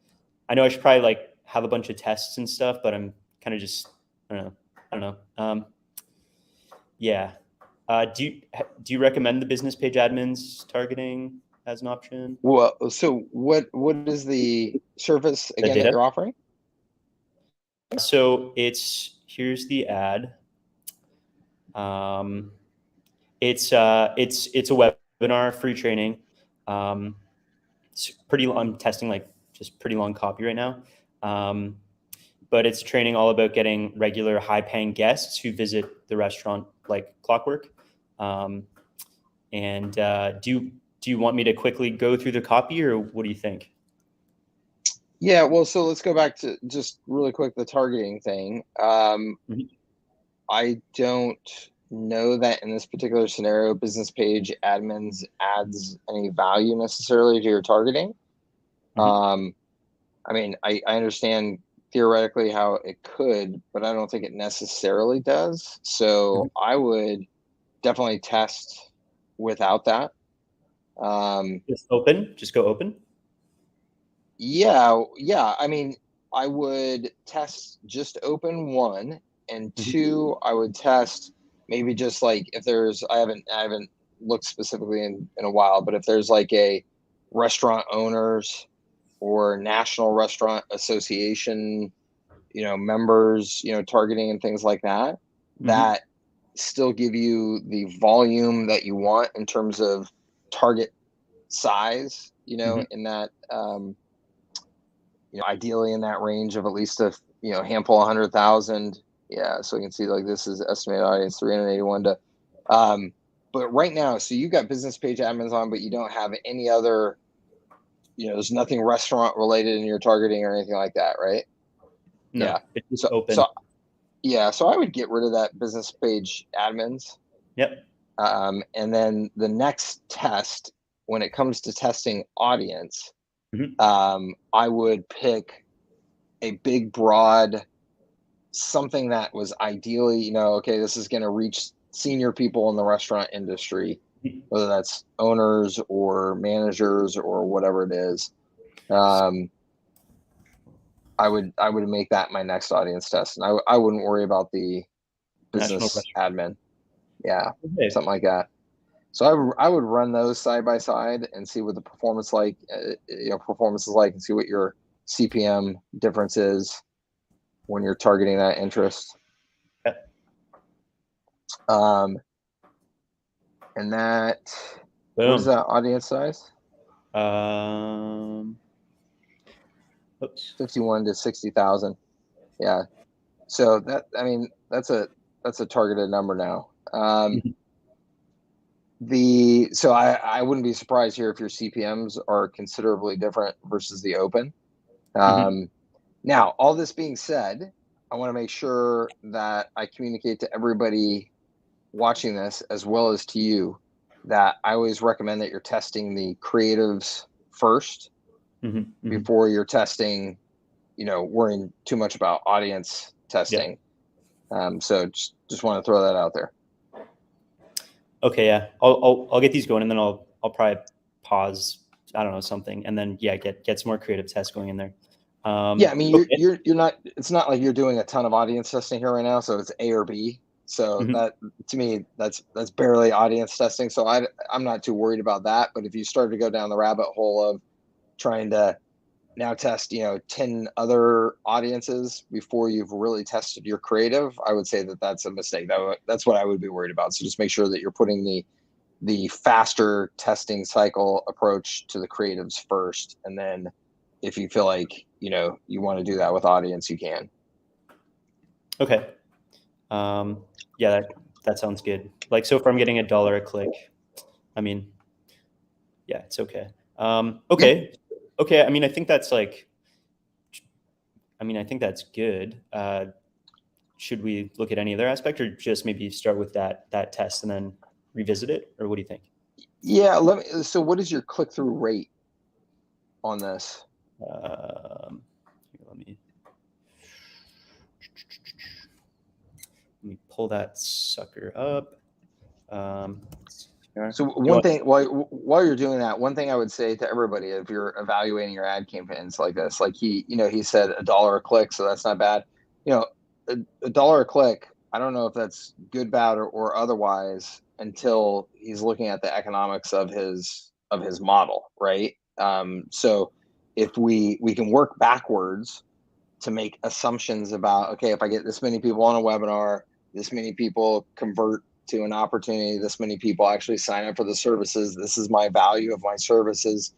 I know I should probably like have a bunch of tests and stuff, but I'm kind of just I don't know. Yeah. Do you recommend the business page admins targeting as an option? Well, so what is the service again that you're offering? So here's the ad. It's a webinar, free training. It's pretty long. I'm testing like just pretty long copy right now. But it's training all about getting regular high-paying guests who visit the restaurant like clockwork. And do you want me to quickly go through the copy, or what do you think? Yeah, well, so let's go back to just really quick the targeting thing. I don't know that in this particular scenario, business page admins adds any value necessarily to your targeting. I mean, I understand theoretically how it could, but I don't think it necessarily does. So I would definitely test without that. Just open, just go open. Yeah. I mean, I would test just open, one, and two, I would test maybe just like if there's, I haven't looked specifically in a while, but if there's like a restaurant owners or National Restaurant Association, members, targeting and things like that, that still give you the volume that you want in terms of target size, in that, ideally in that range of at least a, handful, 100,000. Yeah. So you can see like this is estimated audience 381 to, but right now, so you've got business page admins on, but you don't have any other, there's nothing restaurant related in your targeting or anything like that, right? No, Yeah. it's just open. So I would get rid of that business page admins. Yep. And then the next test, when it comes to testing audience, I would pick a big, broad, something that was ideally, okay, this is going to reach senior people in the restaurant industry, whether that's owners or managers or whatever it is. I would make that my next audience test, and I wouldn't worry about the business admin. Yeah, something like that. So I would run those side by side and see what the performance is like, and see what your CPM difference is when you're targeting that interest. Yep. And that, Boom. what is that audience size? Oops. 51 to 60,000. Yeah. So that's a targeted number now. So I wouldn't be surprised here if your CPMs are considerably different versus the open. Now, all this being said, I want to make sure that I communicate to everybody watching this, as well as to you, that I always recommend that you're testing the creatives first before you're testing, worrying too much about audience testing. So just want to throw that out there. Okay, yeah, I'll get these going, and then I'll probably pause, I don't know, something, and then get some more creative tests going in there. Yeah, I mean, you're not. It's not like you're doing a ton of audience testing here right now, so it's A or B. So that, to me, that's barely audience testing. So I'm not too worried about that. But if you start to go down the rabbit hole of trying to now test, 10 other audiences before you've really tested your creative, I would say that that's a mistake. That's what I would be worried about. So just make sure that you're putting the faster testing cycle approach to the creatives first, and then if you feel like you want to do that with audience, you can. Okay. Yeah, that sounds good. Like, so if I'm getting $1 a click, I mean, yeah, it's okay. Okay. I mean, I think that's good. Should we look at any other aspect, or just maybe start with that test and then revisit it, or what do you think? Yeah. So what is your click-through rate on this? Let me pull that sucker up. So one thing, while you're doing that, one thing I would say to everybody, if you're evaluating your ad campaigns like this, like he said $1 a click, so that's not bad. $1 a click, I don't know if that's good, bad, or otherwise until he's looking at the economics of his model, right? So if we can work backwards to make assumptions about, okay, if I get this many people on a webinar, this many people convert to an opportunity, this many people actually sign up for the services, this is my value of my services,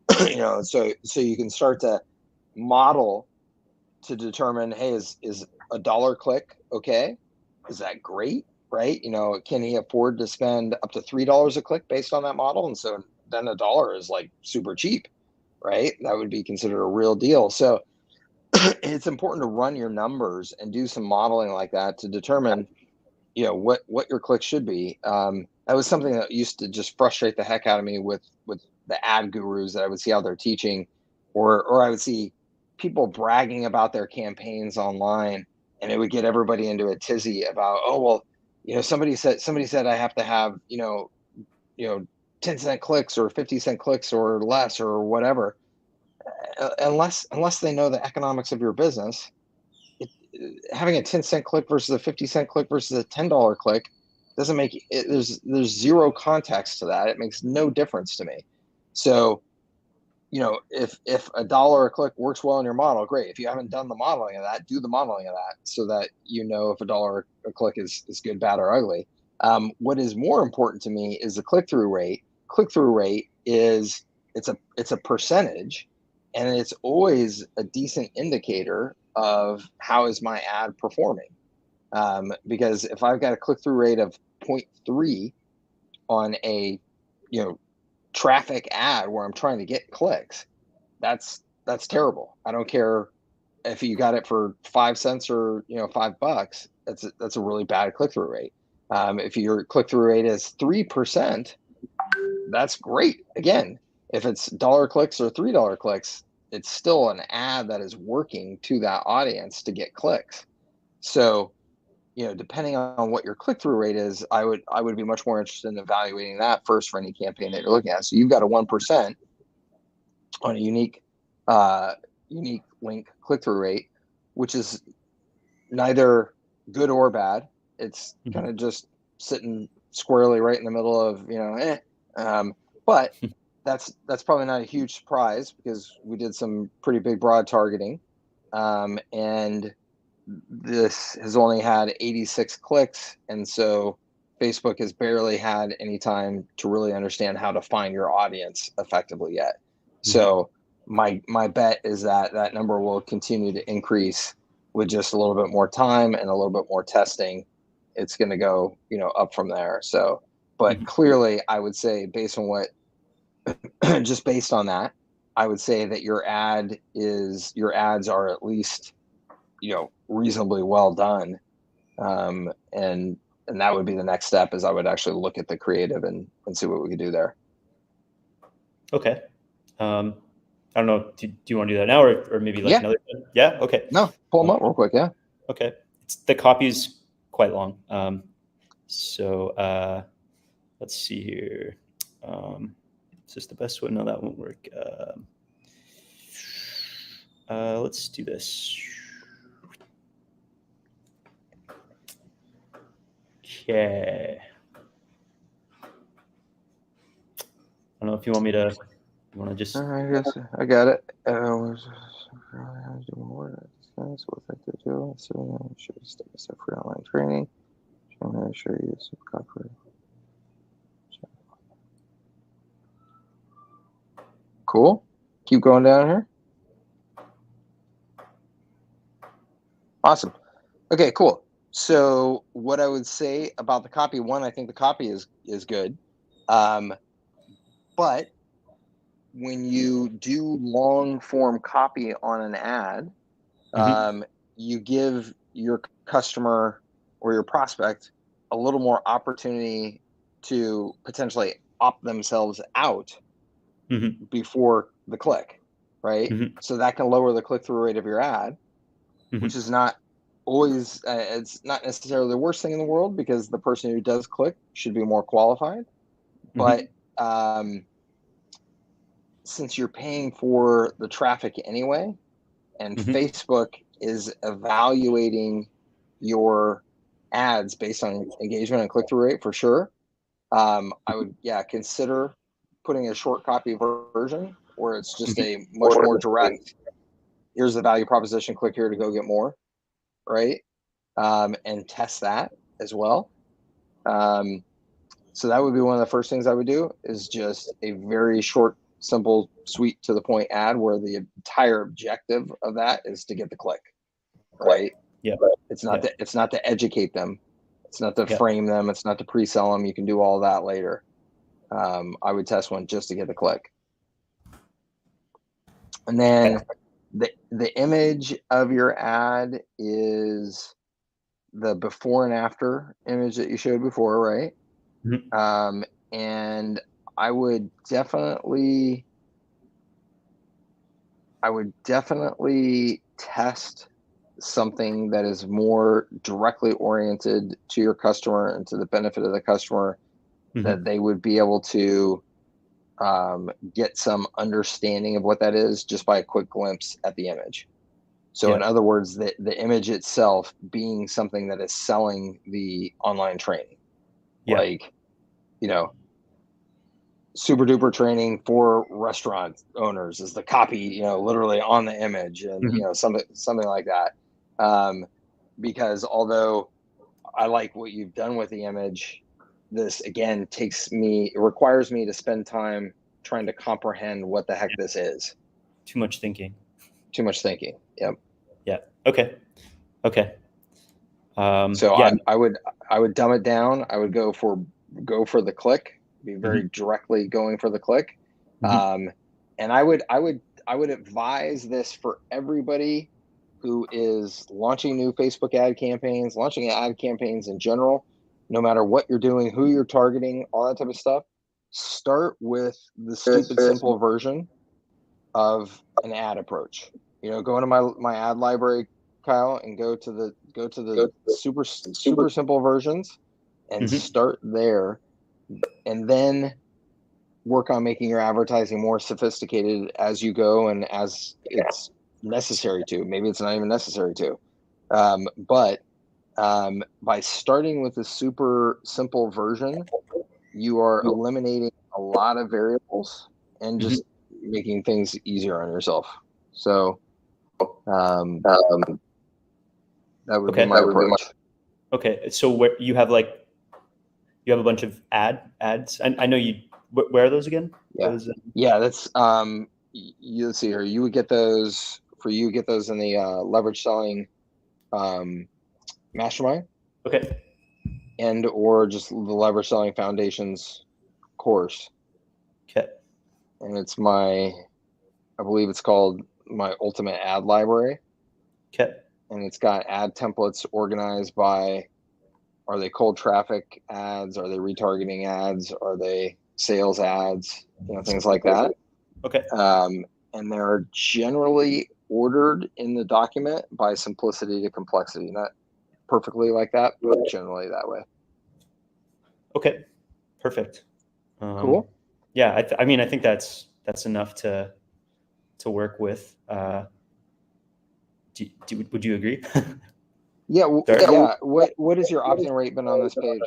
so you can start to model to determine, hey, is $1 click okay? Is that great, right? Can he afford to spend up to $3 a click based on that model? And so then $1 is like super cheap, right? That would be considered a real deal. So it's important to run your numbers and do some modeling like that to determine, what your clicks should be. That was something that used to just frustrate the heck out of me with the ad gurus, that I would see out there teaching, or I would see people bragging about their campaigns online, and it would get everybody into a tizzy about, oh, well, somebody said I have to have, 10-cent clicks or 50-cent clicks or less or whatever. Unless they know the economics of your business, having a 10-cent click versus a 50-cent click versus a $10 click doesn't make it, there's zero context to that. It makes no difference to me. So, if a dollar a click works well in your model, great. If you haven't done the modeling of that, do the modeling of that so that if a dollar a click is good, bad, or ugly. What is more important to me is the click-through rate. Click-through rate is it's a percentage, and it's always a decent indicator of how is my ad performing. Because if I've got a click-through rate of 0.3 on a traffic ad where I'm trying to get clicks, that's terrible. I don't care if you got it for 5 cents or $5. That's a really bad click-through rate. If your click-through rate is 3%, that's great. Again, if it's dollar clicks or $3 clicks, it's still an ad that is working to that audience to get clicks. So, depending on what your click-through rate is, I would be much more interested in evaluating that first for any campaign that you're looking at. So you've got a 1% on a unique link click-through rate, which is neither good or bad. It's kind of just sitting squarely right in the middle of but that's probably not a huge surprise because we did some pretty big broad targeting, and this has only had 86 clicks, and so Facebook has barely had any time to really understand how to find your audience effectively yet. So my bet is that number will continue to increase with just a little bit more time and a little bit more testing. It's going to go up from there. So, but clearly, I would say based on what just based on that, I would say that your ads are at least reasonably well done, and that would be the next step. Is I would actually look at the creative and see what we could do there. Okay. I don't know. Do you want to do that now, or maybe another? Yeah. Okay. No, pull them up real quick. Yeah. Okay. The copy is quite long. So let's see here. Is this the best one? No, that won't work. Let's do this. Okay. I don't know if you want me to. You want to just? I guess I got it. Step-by-step free online training. I'm going to show you some copy. Cool. Keep going down here. Awesome. Okay, cool. So what I would say about the copy, one, I think the copy is good. But when you do long form copy on an ad, you give your customer or your prospect a little more opportunity to potentially opt themselves out before the click, right? So that can lower the click-through rate of your ad, which is not always, it's not necessarily the worst thing in the world because the person who does click should be more qualified. But since you're paying for the traffic anyway, and Facebook is evaluating your ads based on engagement and click-through rate for sure, I would consider putting a short copy version where it's just a much more direct, here's the value proposition, click here to go get more, right? And test that as well. So that would be one of the first things I would do, is just a very short, simple, sweet, to the point ad where the entire objective of that is to get the click, right? Yeah. It's not to educate them. It's not to frame them. It's not to pre-sell them. You can do all that later. I would test one just to get the click. And then the image of your ad is the before and after image that you showed before, right? And I would definitely I would definitely test something that is more directly oriented to your customer and to the benefit of the customer, that they would be able to get some understanding of what that is just by a quick glimpse at the image. So in other words, the image itself being something that is selling the online training, like, you know, super duper training for restaurant owners is the copy, you know, literally on the image, and you know, something like that. Because although I like what you've done with the image, this again it requires me to spend time trying to comprehend what the heck this is. Too much thinking. Too much thinking. Yep. Yeah. Okay. So yeah. I would dumb it down. I would go for the click, be very directly going for the click. And I would advise this for everybody who is launching new Facebook ad campaigns, launching ad campaigns in general, no matter what you're doing, who you're targeting, all that type of stuff. Start with the stupid simple version of an ad approach. You know, go into my ad library, Kyle, and go to the super simple versions and start there, and then work on making your advertising more sophisticated as you go and as it's necessary to. Maybe it's not even necessary to. But by starting with a super simple version, you are eliminating a lot of variables and just making things easier on yourself. So that would be my approach. Okay, so where you have a bunch of ads. I know you. Where are those again? Yeah, that's let's see here. You would get those in the leverage selling mastermind. Okay. And or just the leverage selling foundations course. Okay. And it's I believe it's called my ultimate ad library. Okay. And it's got ad templates organized by, are they cold traffic ads? Are they retargeting ads? Are they sales ads? You know, things like that. Okay. And they're generally ordered in the document by simplicity to complexity. Not perfectly like that, but generally that way. Okay. Perfect. Cool. Yeah. I mean, I think that's enough to work with. Would you agree? Yeah. Yeah. What has your opt-in rate been on this page?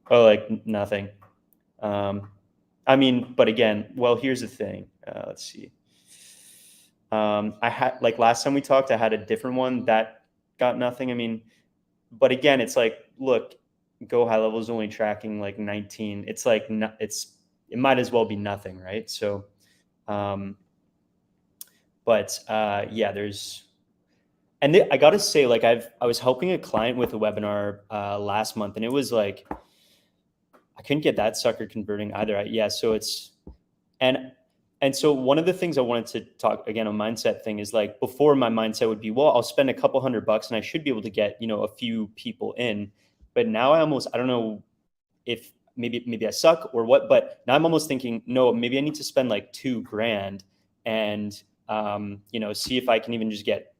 Oh, like nothing. I mean, but again, well, here's the thing. Let's see. I had, like last time we talked, I had a different one that got nothing. I mean, but again, it's like, look, Go HighLevel is only tracking like 19. It's like, it might as well be nothing, right? So, yeah, and I got to say, like I was helping a client with a webinar last month, and it was like, I couldn't get that sucker converting either. So it's, and so one of the things I wanted to talk again, a mindset thing is like, before my mindset would be, well, I'll spend a couple $100 and I should be able to get, a few people in. But now I don't know if maybe I suck or what, but now I'm almost thinking, no, maybe I need to spend like $2,000 and, see if I can even just get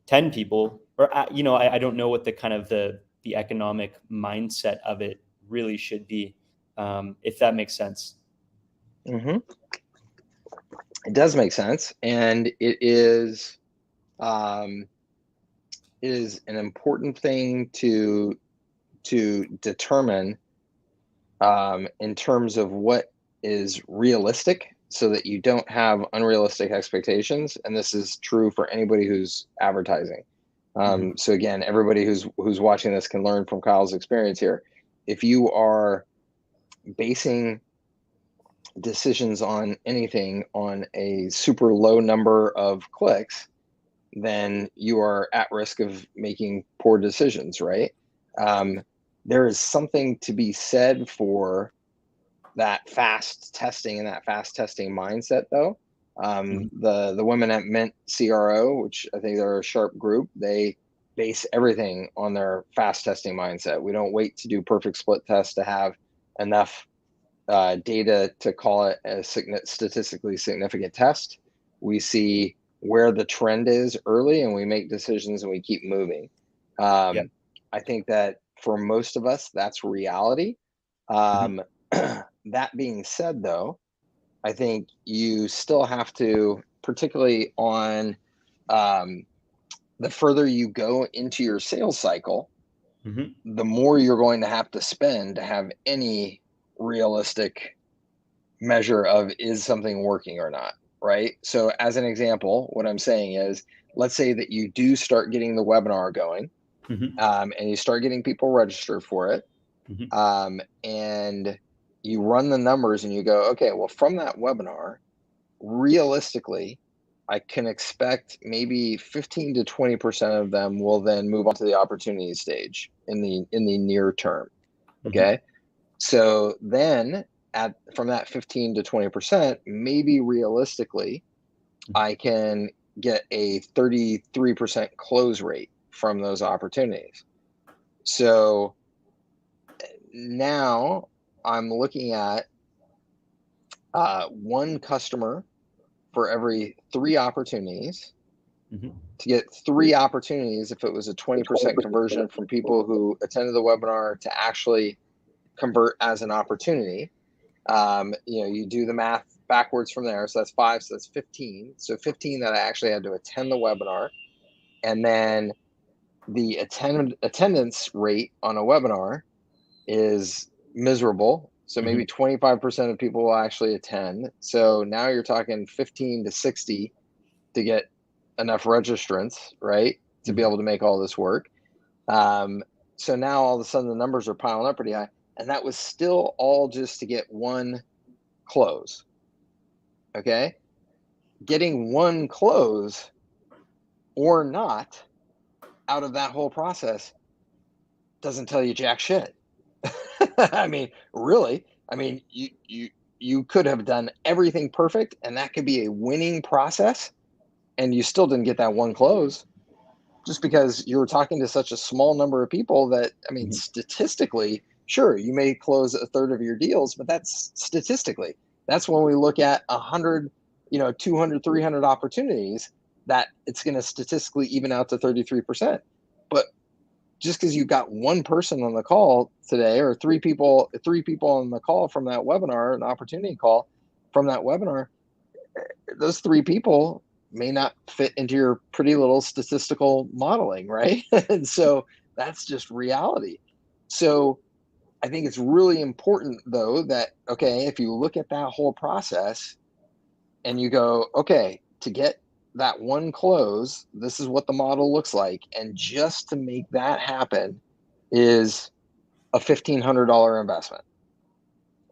10 people, or, I don't know what the kind of the economic mindset of it really should be. If that makes sense. Mm-hmm. It does make sense, and it is an important thing to determine in terms of what is realistic, so that you don't have unrealistic expectations. And this is true for anybody who's advertising. So again, everybody who's watching this can learn from Kyle's experience here. If you are basing decisions on anything on a super low number of clicks, then you are at risk of making poor decisions, right? There is something to be said for that fast testing and that fast testing mindset, though. The women at Mint CRO, which I think they're a sharp group, they base everything on their fast testing mindset. We don't wait to do perfect split tests to have enough data to call it a statistically significant test. we see where the trend is early, and we make decisions and we keep moving. Yep. I think that for most of us, that's reality. That being said, though, I think you still have to, particularly on the further you go into your sales cycle, the more you're going to have to spend to have any realistic measure of is something working or not, right? So as an example, what I'm saying is, let's say that you do start getting the webinar going, and you start getting people registered for it, and you run the numbers and you go, okay, well, from that webinar, realistically, I can expect maybe 15 to 20% of them will then move on to the opportunity stage in the near term. Okay. So then from that 15 to 20%, maybe realistically, I can get a 33% close rate from those opportunities. So now I'm looking at one customer for every 3 opportunities. To get 3 opportunities, if it was a 20% conversion from people who attended the webinar to actually convert as an opportunity, you do the math backwards from there. So that's 5, so that's 15. So 15 that I actually had to attend the webinar. And then the attendance rate on a webinar is miserable. So maybe 25% of people will actually attend. So now you're talking 15 to 60 to get enough registrants, right, to be able to make all this work. So now all of a sudden the numbers are piling up pretty high. And that was still all just to get one close. Okay. Getting one close or not out of that whole process doesn't tell you jack shit. I mean, really, I mean, you could have done everything perfect and that could be a winning process and you still didn't get that one close just because you were talking to such a small number of people that, I mean, statistically, sure, you may close a third of your deals, but that's statistically. That's when we look at 100, 200, 300 opportunities that it's going to statistically even out to 33%. But just because you got one person on the call today or three people on the call from that webinar, an opportunity call from that webinar, those 3 people may not fit into your pretty little statistical modeling, right? And so that's just reality. So I think it's really important, though, that, okay, if you look at that whole process and you go, okay, to get that one close, this is what the model looks like. And just to make that happen is a $1,500 investment.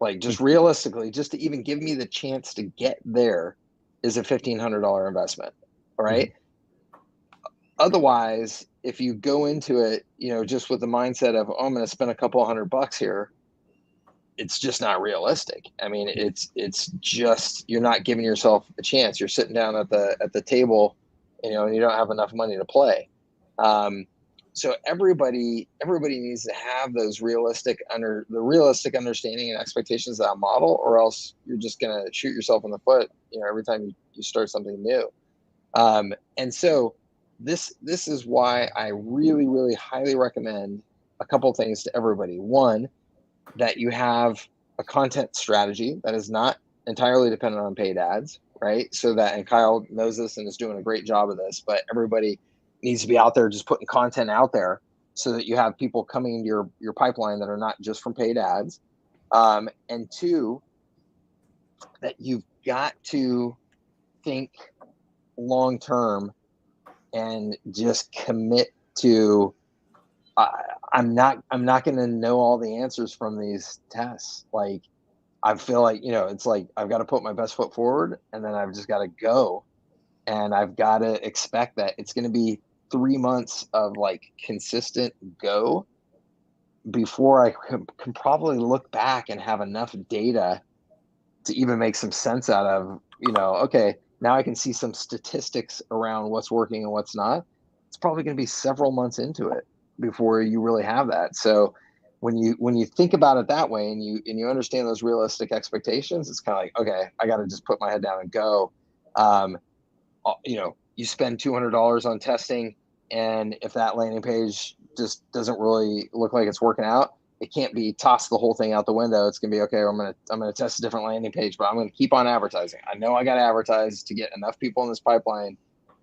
Like, just realistically, just to even give me the chance to get there is a $1,500 investment. All right. Otherwise, if you go into it, just with the mindset of, oh, I'm going to spend a couple $100 here, it's just not realistic. I mean, it's just, you're not giving yourself a chance. You're sitting down at the table, and you don't have enough money to play. So everybody needs to have those realistic understanding and expectations of that model, or else you're just going to shoot yourself in the foot, every time you start something new. And so this is why I really, really highly recommend a couple things to everybody. One, that you have a content strategy that is not entirely dependent on paid ads, right? So that, and Kyle knows this and is doing a great job of this, but everybody needs to be out there just putting content out there so that you have people coming into your pipeline that are not just from paid ads. And 2, that you've got to think long term and just commit to, I'm not going to know all the answers from these tests. Like, I feel like, it's like I've got to put my best foot forward, and then I've just got to go, and I've got to expect that it's going to be 3 months of like consistent go before I can probably look back and have enough data to even make some sense out of, okay, now I can see some statistics around what's working and what's not. It's probably going to be several months into it before you really have that. So when you think about it that way, and you understand those realistic expectations, it's kind of like, okay, I got to just put my head down and go. you spend $200 on testing, and if that landing page just doesn't really look like it's working out, it can't be tossed the whole thing out the window. It's gonna be okay. I'm gonna test a different landing page, but I'm gonna keep on advertising. I know I got to advertise to get enough people in this pipeline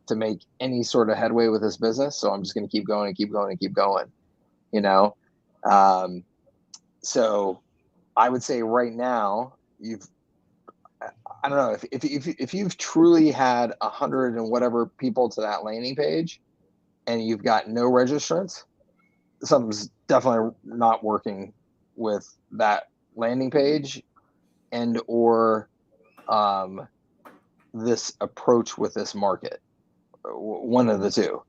to make any sort of headway with this business. So I'm just gonna keep going and keep going and keep going. So I would say right now I don't know if you've truly had 100 and whatever people to that landing page, and you've got no registrants, something's definitely not working with that landing page and or this approach with this market. One of the two.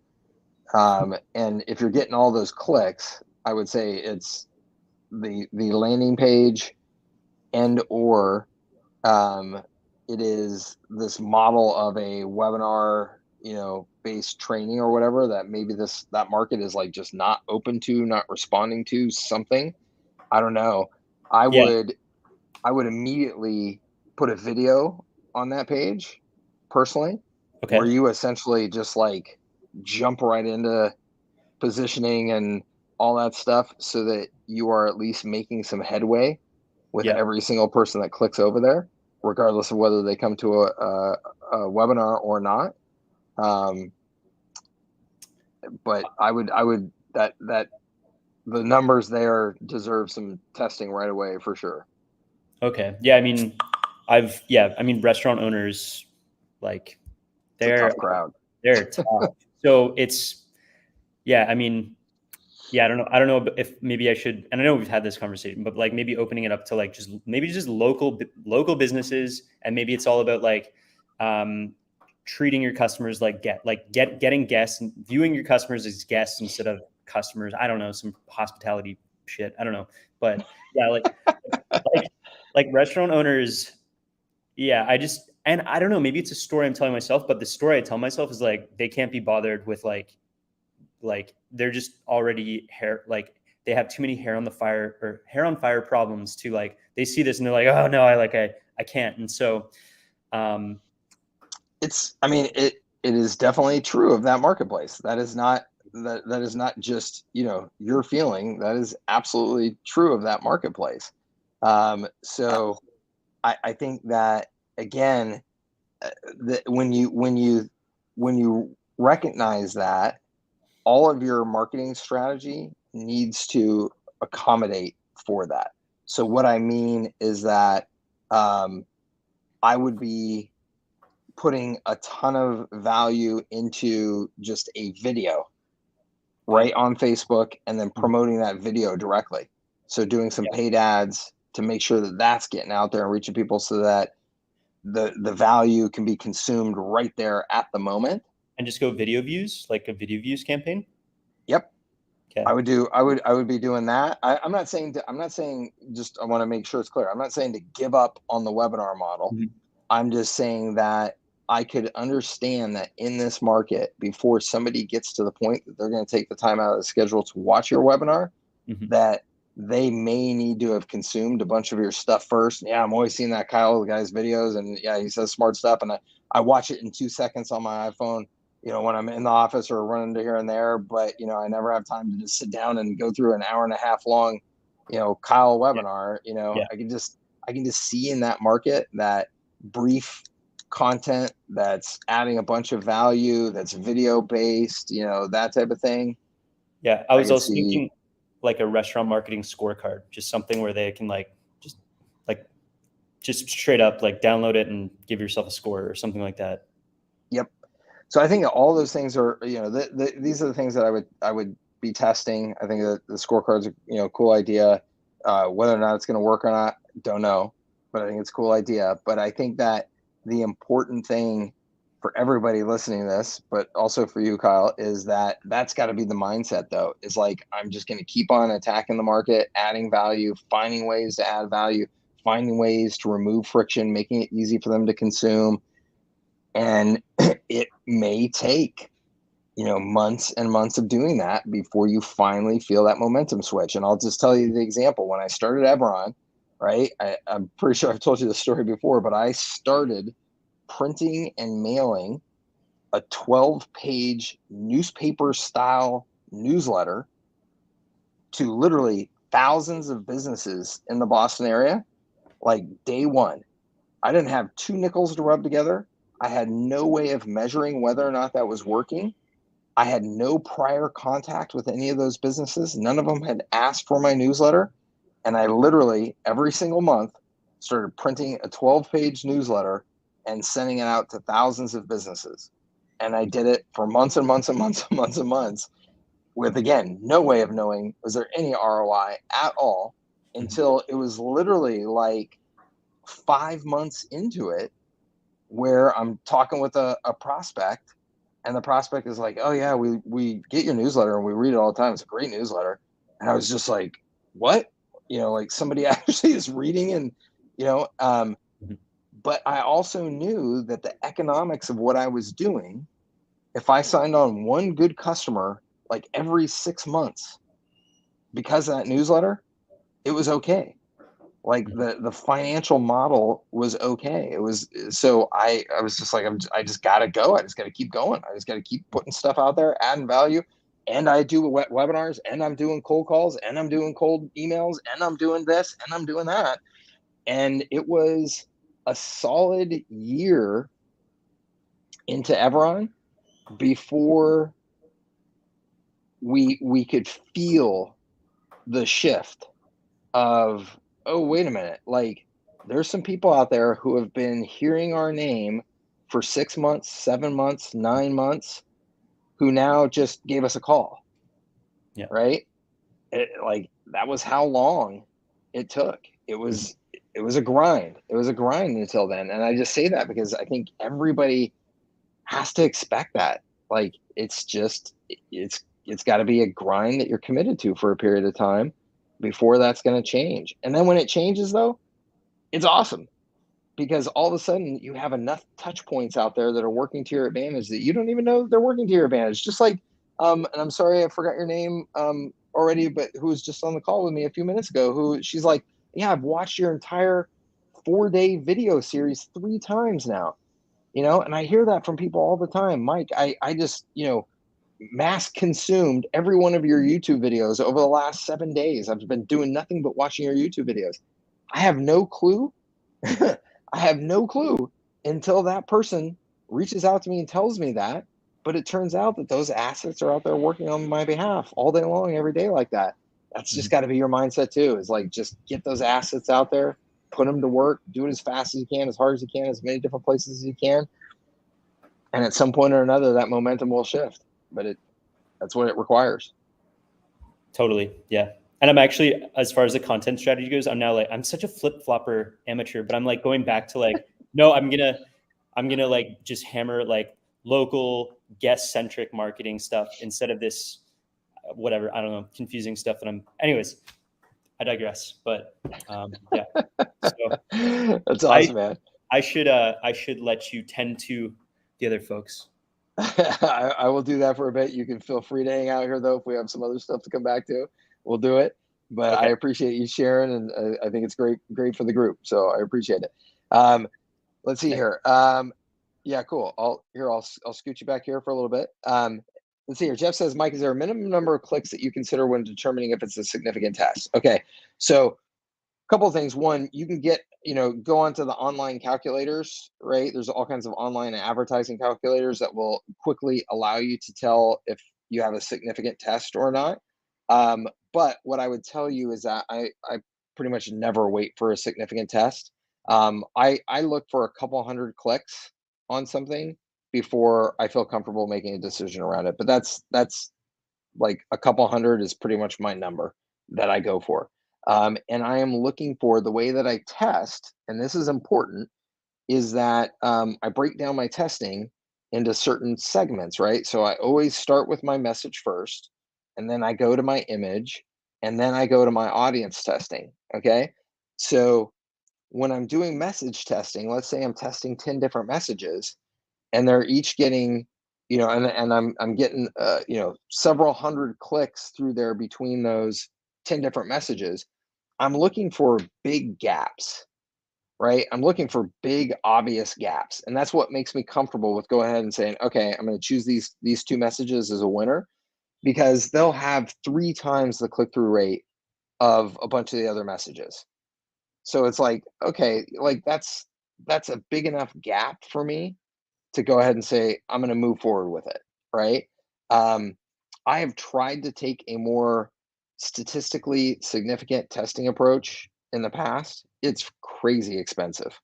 And if you're getting all those clicks, I would say it's the landing page and or it is this model of a webinar, based training or whatever that maybe that market is like just not open to, not responding to something. I don't know. I would immediately put a video on that page personally, where you essentially just like jump right into positioning and all that stuff so that you are at least making some headway with every single person that clicks over there, regardless of whether they come to a webinar or not. But I would that the numbers there deserve some testing right away for sure. Okay. Yeah. I mean, restaurant owners, like, they're a tough crowd. They're tough. So I don't know if maybe I should, and I know we've had this conversation, but like maybe opening it up to like just local businesses. And maybe it's all about like, treating your customers like getting guests and viewing your customers as guests instead of customers. I don't know, some hospitality shit. I don't know, but yeah, like restaurant owners. Yeah. And I don't know, maybe it's a story I'm telling myself, but the story I tell myself is like, they can't be bothered with like they're just already they have too many hair on fire problems to like, they see this and they're like, oh no, I can't. And so, it is definitely true of that marketplace. That is not just, your feeling. That is absolutely true of that marketplace. So I think that again, when you recognize that, all of your marketing strategy needs to accommodate for that. So what I mean is that I would be putting a ton of value into just a video right on Facebook and then promoting that video directly. So doing some paid ads to make sure that that's getting out there and reaching people so that the value can be consumed right there at the moment. And just go video views, like a video views campaign. Yep. Okay. I would be doing that. I'm not saying just, I want to make sure it's clear. I'm not saying to give up on the webinar model. Mm-hmm. I'm just saying that I could understand that in this market, before somebody gets to the point that they're going to take the time out of the schedule to watch your webinar, that they may need to have consumed a bunch of your stuff first. Yeah, I'm always seeing that Kyle, the guy's videos, and yeah, he says smart stuff, and I watch it in 2 seconds on my iPhone, when I'm in the office or running to here and there, but I never have time to just sit down and go through an hour and a half long, Kyle webinar. I can just see in that market that brief content that's adding a bunch of value, that's video based, that type of thing. Yeah, I was also thinking like a restaurant marketing scorecard, just something where they can just straight up like download it and give yourself a score or something like that. Yep. So I think all those things are, these are the things that I would be testing. I think that the scorecards are, cool idea. Whether or not it's going to work or not, don't know, but I think it's a cool idea. But I think that the important thing for everybody listening to this, but also for you, Kyle, is that's got to be the mindset though, is like, I'm just going to keep on attacking the market, adding value, finding ways to add value, finding ways to remove friction, making it easy for them to consume. And it may take, months and months of doing that before you finally feel that momentum switch. And I'll just tell you the example. When I started Eberron, right, I'm pretty sure I've told you the story before, but I started printing and mailing a 12-page newspaper style newsletter to literally thousands of businesses in the Boston area, like day one. I didn't have two nickels to rub together. I had no way of measuring whether or not that was working. I had no prior contact with any of those businesses. None of them had asked for my newsletter. And I literally, every single month, started printing a 12-page newsletter and sending it out to thousands of businesses. And I did it for months and months and months and months and months with, again, no way of knowing was there any ROI at all until it was literally like 5 months into it where I'm talking with a prospect, and the prospect is like, oh yeah, we get your newsletter and we read it all the time. It's a great newsletter. And I was just like, what? Like somebody actually is reading, and but I also knew that the economics of what I was doing, if I signed on one good customer like every 6 months because of that newsletter, it was okay. Like the financial model was okay. It was, so I was just like, I just gotta go. I just gotta keep going. I just gotta keep putting stuff out there, adding value. And I do webinars, and I'm doing cold calls, and I'm doing cold emails, and I'm doing this, and I'm doing that. And it was a solid year into Everon before we could feel the shift of, oh, wait a minute, like there's some people out there who have been hearing our name for 6 months, 7 months, 9 months, who now just gave us a call. Yeah. Right. Like that was how long it took. It was a grind. It was a grind until then. And I just say that because I think everybody has to expect that. Like it's got to be a grind that you're committed to for a period of time before that's going to change. And then when it changes, though, it's awesome, because all of a sudden you have enough touch points out there that are working to your advantage that you don't even know they're working to your advantage. Just like, and I'm sorry, I forgot your name already, but who was just on the call with me a few minutes ago, who she's like, yeah, I've watched your entire 4-day video series 3 times now, and I hear that from people all the time. Mike, I just, mass consumed every one of your YouTube videos over the last 7 days. I've been doing nothing but watching your YouTube videos. I have no clue. I have no clue until that person reaches out to me and tells me that. But it turns out that those assets are out there working on my behalf all day long, every day like that. That's just got to be your mindset too, is like, just get those assets out there, put them to work, do it as fast as you can, as hard as you can, as many different places as you can. And at some point or another, that momentum will shift. But that's what it requires. Totally. Yeah. And I'm actually, as far as the content strategy goes, I'm such a flip-flopper amateur, but I'm like going back to like, no, I'm gonna like just hammer like local guest-centric marketing stuff instead of this, whatever, I don't know, confusing stuff that anyways, I digress, but yeah. So that's awesome, man. I should let you tend to the other folks. I will do that for a bit. You can feel free to hang out here, though. If we have some other stuff to come back to, we'll do it. But Okay. I appreciate you sharing, and I think it's great for the group. So I appreciate it. Let's see here. Yeah, cool. I'll scoot you back here for a little bit. Let's see here. Jeff says, Mike, is there a minimum number of clicks that you consider when determining if it's a significant test? Okay, so couple of things. One, you can go onto the online calculators, right? There's all kinds of online advertising calculators that will quickly allow you to tell if you have a significant test or not. But what I would tell you is that I pretty much never wait for a significant test. I look for a couple hundred clicks on something before I feel comfortable making a decision around it. But that's like a couple hundred is pretty much my number that I go for. And I am looking for, the way that I test, and this is important, is that I break down my testing into certain segments, right? So I always start with my message first, and then I go to my image, and then I go to my audience testing. Okay. So when I'm doing message testing, let's say I'm testing 10 different messages, and they're each getting, and I'm getting, several hundred clicks through there between those 10 different messages. I'm looking for big gaps. right? I'm looking for big, obvious gaps. And that's what makes me comfortable with go ahead and saying, okay, I'm going to choose these 2 messages as a winner, because they'll have 3 times the click-through rate of a bunch of the other messages. So it's like, okay, like that's a big enough gap for me to go ahead and say, I'm going to move forward with it, right? Um, I have tried to take a more statistically significant testing approach in the past. It's crazy expensive.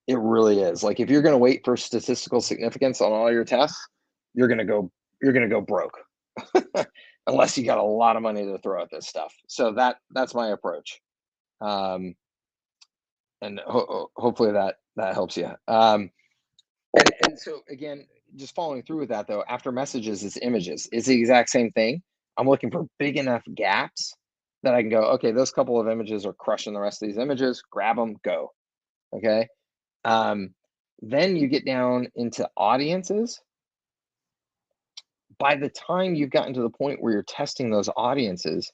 It really is. Like if you're going to wait for statistical significance on all your tests, you're going to go broke. Unless you got a lot of money to throw at this stuff. So that's my approach. Um, and hopefully that helps you. And so again, just following through with that though, after messages is images. It's the exact same thing. I'm looking for big enough gaps that I can go, okay, those couple of images are crushing the rest of these images, grab them, go. Okay. Then you get down into audiences. By the time you've gotten to the point where you're testing those audiences,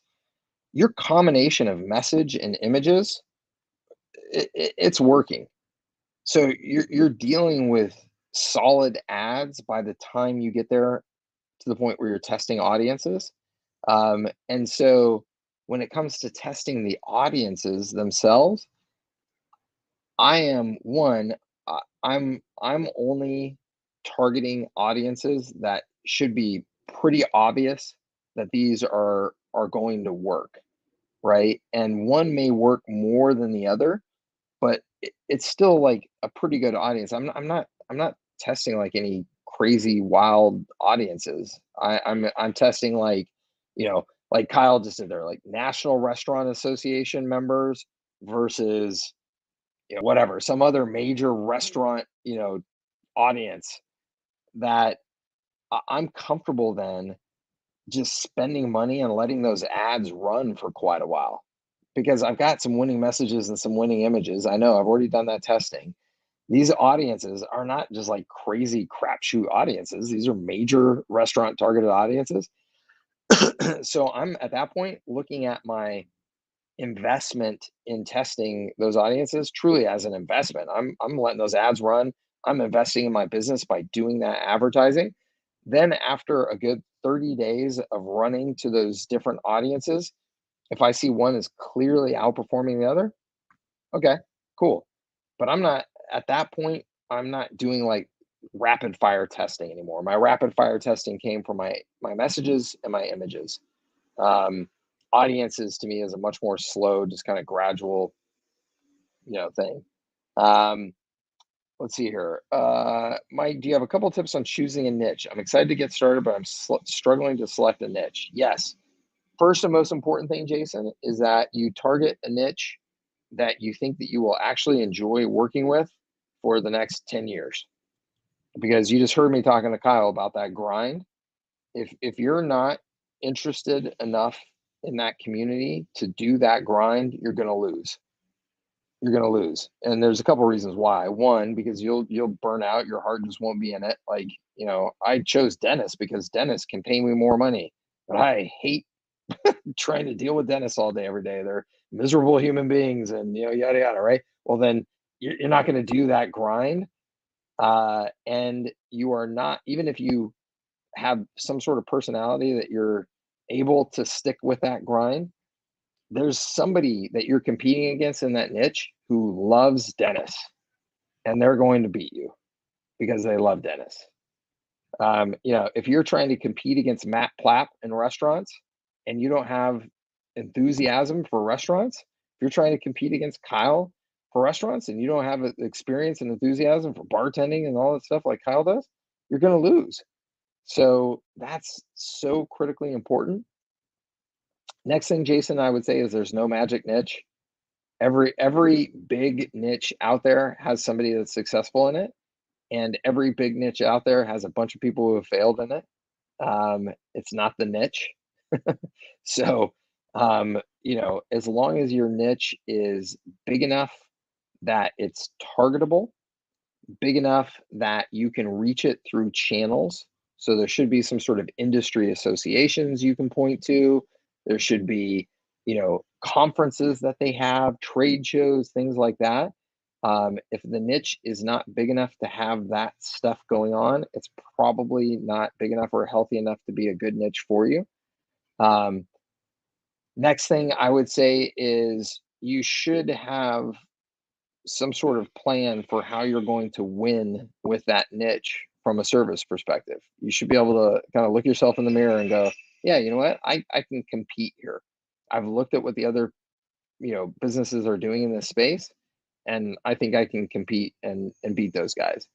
your combination of message and images, it's working. So you're dealing with solid ads by the time you get there to the point where you're testing audiences. And so when it comes to testing the audiences themselves, I am one. I'm only targeting audiences that should be pretty obvious that these are going to work, right? And one may work more than the other, but it's still like a pretty good audience. I'm not testing like any crazy wild audiences. I'm testing like, like Kyle just did there, like National Restaurant Association members versus whatever, some other major restaurant, audience that I'm comfortable then just spending money and letting those ads run for quite a while, because I've got some winning messages and some winning images. I know I've already done that testing. These audiences are not just like crazy crapshoot audiences. These are major restaurant targeted audiences. So I'm at that point looking at my investment in testing those audiences truly as an investment. I'm letting those ads run. I'm investing in my business by doing that advertising. Then after a good 30 days of running to those different audiences, if I see one is clearly outperforming the other, okay, cool. But I'm not at that point, I'm not doing like rapid fire testing anymore. My rapid fire testing came from my messages and my images. Um, Audiences to me is a much more slow, just kind of gradual, thing. Um, let's see here. Mike, do you have a couple tips on choosing a niche? I'm excited to get started, but I'm struggling to select a niche. Yes. First and most important thing, Jason, is that you target a niche that you think that you will actually enjoy working with for the next 10 years. Because you just heard me talking to Kyle about that grind. If you're not interested enough in that community to do that grind, you're going to lose. You're going to lose. And there's a couple of reasons why. One, because you'll burn out, your heart just won't be in it. Like, I chose dentists because dentists can pay me more money, but I hate trying to deal with dentists all day, every day. They're miserable human beings and, yada, yada, right? Well, then you're not going to do that grind. And you are not, even if you have some sort of personality that you're able to stick with that grind, there's somebody that you're competing against in that niche who loves dentists, and they're going to beat you because they love dentists. If you're trying to compete against Matt Plapp in restaurants and you don't have enthusiasm for restaurants, if you're trying to compete against Kyle for restaurants and you don't have experience and enthusiasm for bartending and all that stuff like Kyle does, you're going to lose. So that's so critically important. Next thing, Jason, I would say is there's no magic niche. Every big niche out there has somebody that's successful in it, and every big niche out there has a bunch of people who have failed in it. It's not the niche. So, as long as your niche is big enough that it's targetable, big enough that you can reach it through channels. So there should be some sort of industry associations you can point to. There should be, conferences that they have, trade shows, things like that. If the niche is not big enough to have that stuff going on, it's probably not big enough or healthy enough to be a good niche for you. Next thing I would say is you should have some sort of plan for how you're going to win with that niche from a service perspective. You should be able to kind of look yourself in the mirror and go, yeah, you know what? I can compete here. I've looked at what the other, businesses are doing in this space, and I think I can compete and beat those guys,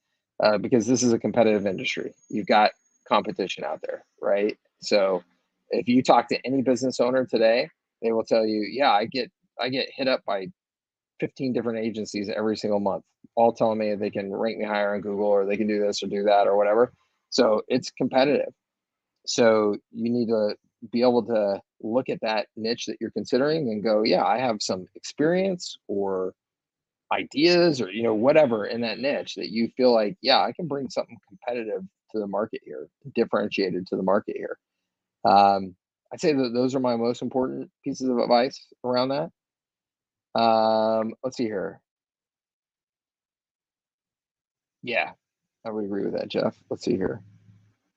because this is a competitive industry. You've got competition out there, right? So if you talk to any business owner today, they will tell you, yeah, I get hit up by 15 different agencies every single month, all telling me they can rank me higher on Google or they can do this or do that or whatever. So it's competitive. So you need to be able to look at that niche that you're considering and go, yeah, I have some experience or ideas or whatever in that niche that you feel like, yeah, I can bring something competitive to the market here, differentiated to the market here. I'd say that those are my most important pieces of advice around that. Let's see here. Yeah, I would agree with that, Jeff. Let's see here.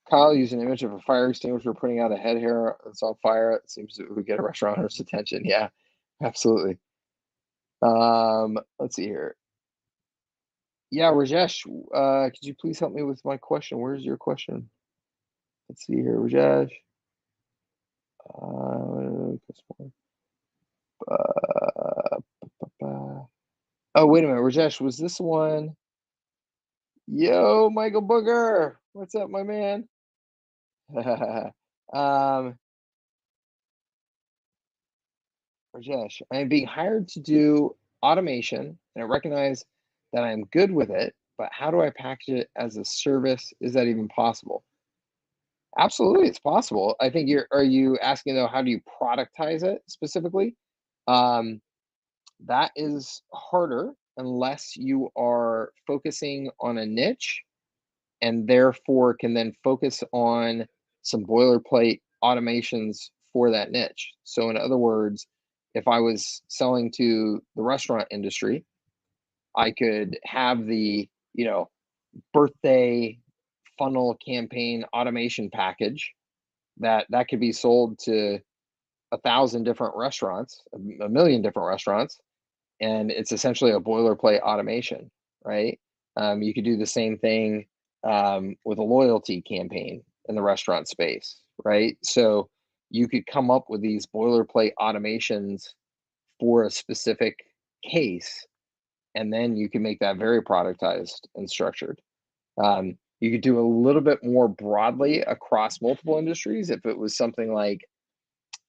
Kyle used an image of a fire extinguisher putting out a head hair that's on fire. It seems to would get a restaurant owner's attention. Yeah, absolutely. Let's see here. Yeah, Rajesh, could you please help me with my question? Where's your question? Let's see here, Rajesh. Oh, wait a minute, Rajesh, was this one? Yo, Michael Booger, what's up, my man? um, Rajesh, I am being hired to do automation, and I recognize that I'm good with it, but how do I package it as a service? Is that even possible? Absolutely, it's possible. I think are you asking though, how do you productize it specifically? Um, that is harder unless you are focusing on a niche and therefore can then focus on some boilerplate automations for that niche. So, in other words, if I was selling to the restaurant industry, I could have the, birthday funnel campaign automation package that could be sold to 1,000 different restaurants, a million different restaurants, and it's essentially a boilerplate automation, right? You could do the same thing with a loyalty campaign in the restaurant space, right? So you could come up with these boilerplate automations for a specific case, and then you can make that very productized and structured. You could do a little bit more broadly across multiple industries if it was something like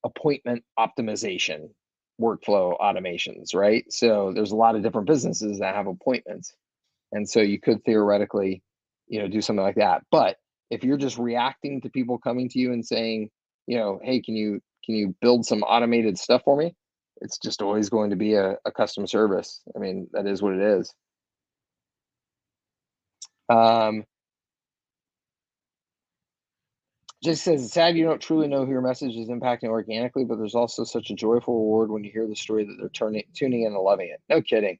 appointment optimization workflow automations, right? So there's a lot of different businesses that have appointments. And so you could theoretically, do something like that. But if you're just reacting to people coming to you and saying, hey, can you build some automated stuff for me? It's just always going to be a custom service. I mean, that is what it is. Just says it's sad you don't truly know who your message is impacting organically, but there's also such a joyful reward when you hear the story that they're tuning in and loving it. No kidding.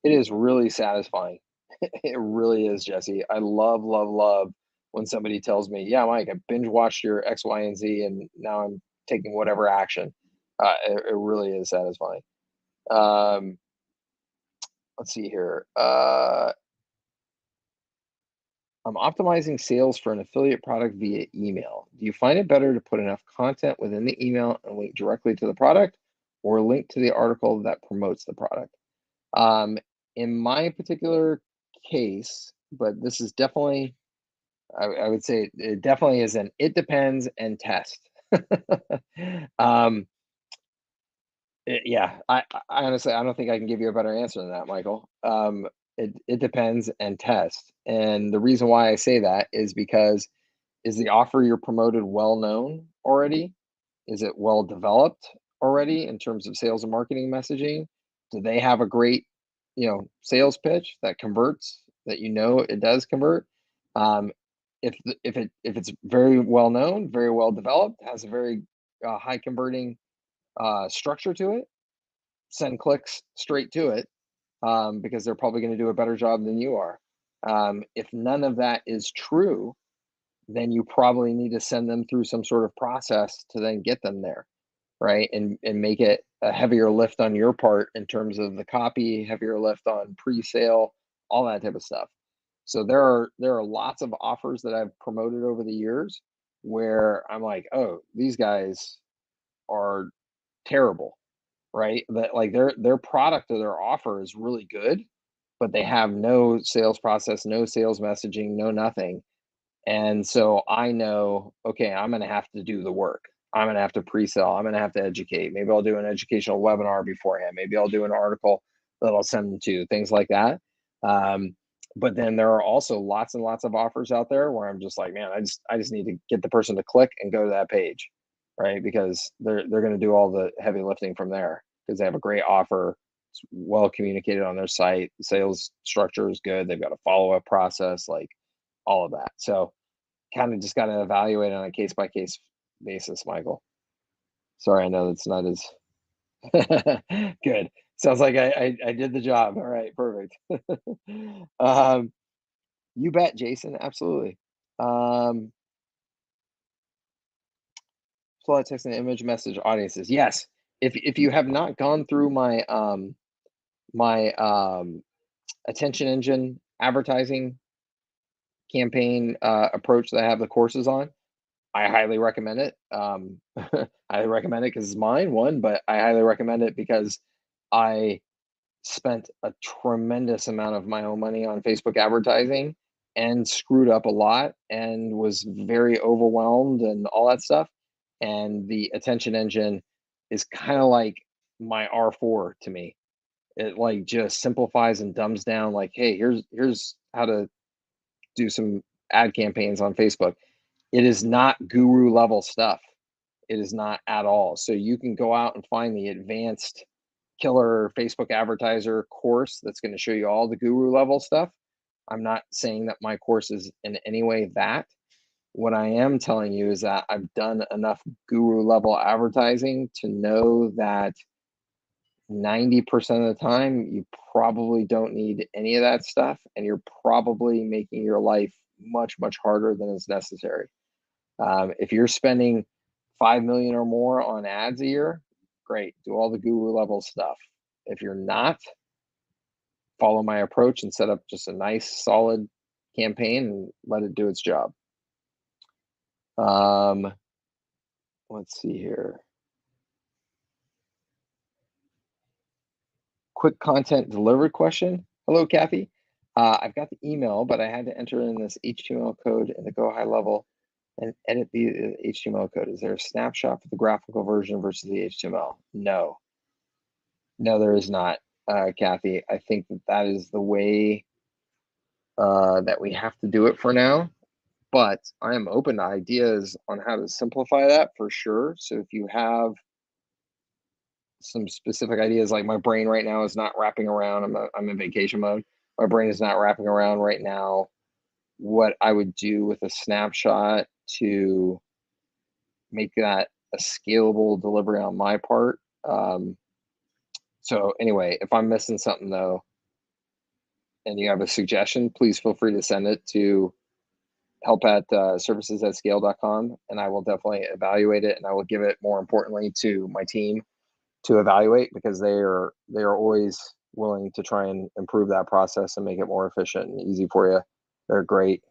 It is really satisfying. It really is, Jesse. I love, love, love when somebody tells me, yeah, Mike, I binge watched your X, Y, and Z, and now I'm taking whatever action. It really is satisfying. Let's see here. I'm optimizing sales for an affiliate product via email. Do you find it better to put enough content within the email and link directly to the product, or link to the article that promotes the product? In my particular case, but this is definitely, I would say it definitely is it depends and test. um, yeah, I honestly, I don't think I can give you a better answer than that, Michael. It depends and test. And the reason why I say that is because, is the offer you're promoted well known already? Is it well developed already in terms of sales and marketing messaging? Do they have a great, sales pitch that converts, that it does convert? If it's very well known, very well developed, has a very high converting structure to it, send clicks straight to it, because they're probably going to do a better job than you are. If none of that is true, then you probably need to send them through some sort of process to then get them there, right? And make it a heavier lift on your part in terms of the copy, heavier lift on pre-sale, all that type of stuff. So there are lots of offers that I've promoted over the years where I'm like, oh, these guys are terrible, right? That like their product or their offer is really good, but they have no sales process, no sales messaging, no nothing. And so I know, okay, I'm going to have to do the work. I'm going to have to pre-sell. I'm going to have to educate. Maybe I'll do an educational webinar beforehand. Maybe I'll do an article that I'll send them to, things like that. But then there are also lots and lots of offers out there where I'm just like, man, I just need to get the person to click and go to that page, right? Because they're going to do all the heavy lifting from there because they have a great offer. It's well communicated on their site. The sales structure is good. They've got a follow-up process, like all of that. So kind of just got to evaluate on a case by case basis, Michael. Sorry, I know that's not as good. Sounds like I did the job. All right, perfect. You bet, Jason. Absolutely. Flow text and image message audiences. Yes. If you have not gone through my attention engine advertising campaign approach that I have the courses on, I highly recommend it. I recommend it because it's mine, one, but I highly recommend it because I spent a tremendous amount of my own money on Facebook advertising and screwed up a lot and was very overwhelmed and all that stuff. And the attention engine is kind of like my R4 to me. It like just simplifies and dumbs down like, hey, here's how to do some ad campaigns on Facebook. It is not guru level stuff. It is not at all. So you can go out and find the advanced killer Facebook advertiser course that's going to show you all the guru level stuff. I'm not saying that my course is in any way that. What I am telling you is that I've done enough guru level advertising to know that 90% of the time you probably don't need any of that stuff, and you're probably making your life much, much harder than is necessary. If you're spending 5 million or more on ads a year, great, do all the guru level stuff. If you're not, follow my approach and set up just a nice solid campaign and let it do its job. Let's see here. Quick content delivery question. Hello, Kathy. I've got the email, but I had to enter in this HTML code in the Go HighLevel and edit the HTML code. Is there a snapshot for the graphical version versus the HTML? No. No, there is not, Kathy. I think that is the way that we have to do it for now. But I am open to ideas on how to simplify that for sure. So if you have some specific ideas, like my brain right now is not wrapping around, I'm in vacation mode. My brain is not wrapping around right now what I would do with a snapshot to make that a scalable delivery on my part. So anyway, if I'm missing something though, and you have a suggestion, please feel free to send it to help at servicesatscale.com, and I will definitely evaluate it, and I will give it, more importantly, to my team to evaluate, because they are always willing to try and improve that process and make it more efficient and easy for you. They're great.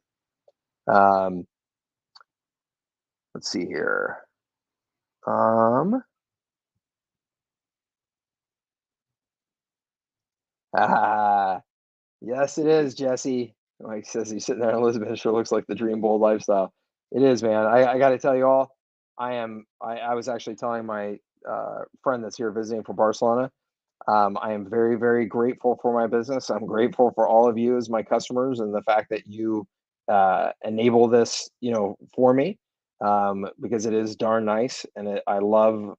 Let's see here. Yes, it is, Jesse. Like says, he's sitting there in Lisbon. It sure looks like the dream bold lifestyle. It is, man. I got to tell you all, I was actually telling my friend that's here visiting from Barcelona. I am very, very grateful for my business. I'm grateful for all of you as my customers and the fact that you enable this, for me, because it is darn nice, and I love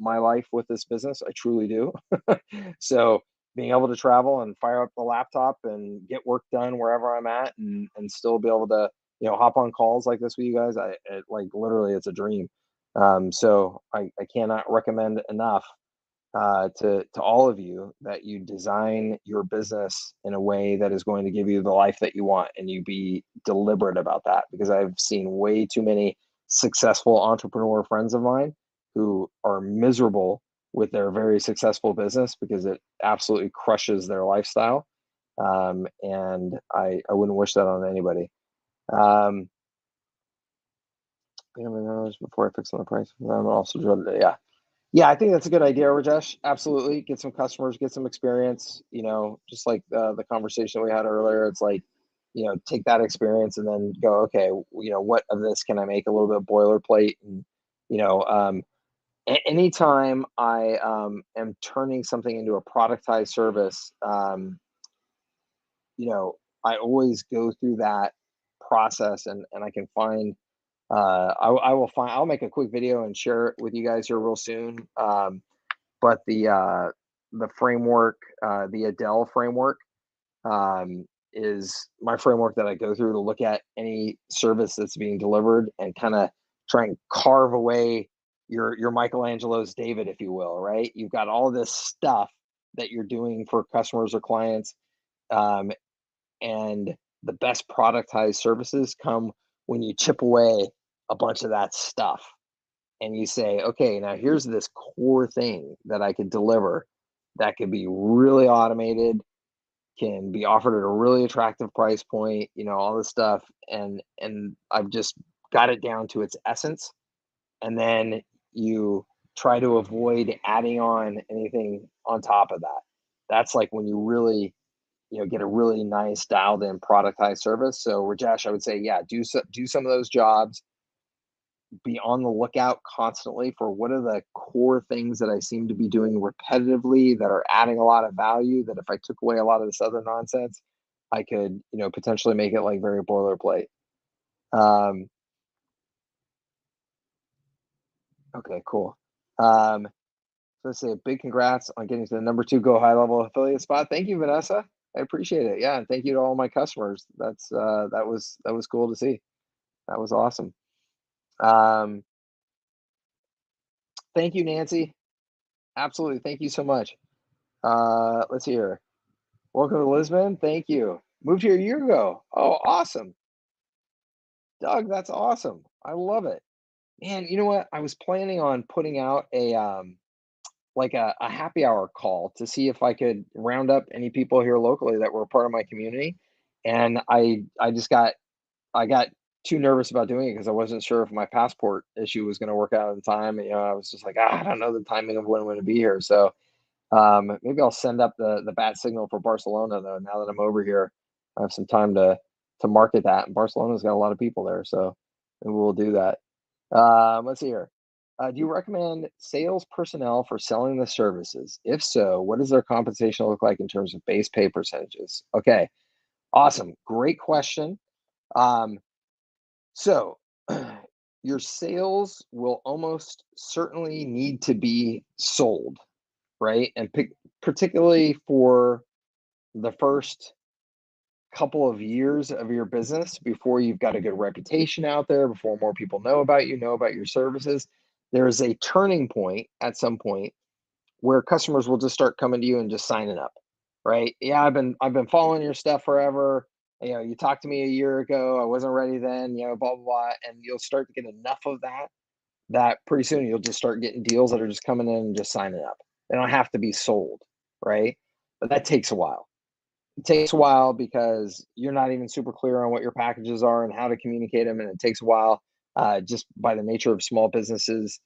my life with this business. I truly do. So being able to travel and fire up the laptop and get work done wherever I'm at, and still be able to, hop on calls like this with you guys, like literally, it's a dream. So I cannot recommend enough to all of you, that you design your business in a way that is going to give you the life that you want, and you be deliberate about that, because I've seen way too many successful entrepreneur friends of mine who are miserable with their very successful business because it absolutely crushes their lifestyle. And I wouldn't wish that on anybody. Before I fix on the price, I'm also yeah, I think that's a good idea, Rajesh. Absolutely. Get some customers, get some experience, just like the conversation we had earlier. It's like, take that experience and then go, okay, what of this can I make a little bit of boilerplate? And, anytime I am turning something into a productized service, I always go through that process, and I can find, I'll make a quick video and share it with you guys here real soon. But the framework, the Adele framework, is my framework that I go through to look at any service that's being delivered and kind of try and carve away your Michelangelo's David, if you will, right? You've got all this stuff that you're doing for customers or clients, and the best productized services come when you chip away a bunch of that stuff and you say, okay, now here's this core thing that I could deliver that could be really automated, can be offered at a really attractive price point, all this stuff. And I've just got it down to its essence. And then you try to avoid adding on anything on top of that. That's like when you really, get a really nice dialed in productized service. So Rajesh, I would say, yeah, do some of those jobs. Be on the lookout constantly for what are the core things that I seem to be doing repetitively that are adding a lot of value, that if I took away a lot of this other nonsense, I could, potentially make it like very boilerplate. Okay, cool. So let's say a big congrats on getting to the number 2 Go High Level affiliate spot. Thank you, Vanessa. I appreciate it. Yeah, and thank you to all my customers. That's that was cool to see. That was awesome. Thank you, Nancy. Absolutely. Thank you so much. Let's see here. Welcome to Lisbon. Thank you. Moved here a year ago. Oh, awesome. Doug, that's awesome. I love it. Man, you know what? I was planning on putting out a like a happy hour call to see if I could round up any people here locally that were part of my community. And I got too nervous about doing it because I wasn't sure if my passport issue was going to work out in time. I was just like, I don't know the timing of when I'm going to be here. So maybe I'll send up the bat signal for Barcelona though. Now that I'm over here, I have some time to market that. And Barcelona's got a lot of people there, so maybe we'll do that. Let's see here. Do you recommend sales personnel for selling the services? If so, what does their compensation look like in terms of base pay percentages? Okay, awesome, great question. So your sales will almost certainly need to be sold, right? And particularly for the first couple of years of your business, before you've got a good reputation out there, before more people know about you, know about your services, there is a turning point at some point where customers will just start coming to you and just signing up, right? Yeah, I've been following your stuff forever. You talked to me a year ago. I wasn't ready then. Blah blah blah, and you'll start to get enough of that pretty soon you'll just start getting deals that are just coming in and just signing up. They don't have to be sold, right? But that takes a while. It takes a while because you're not even super clear on what your packages are and how to communicate them, and it takes a while. Just by the nature of small businesses,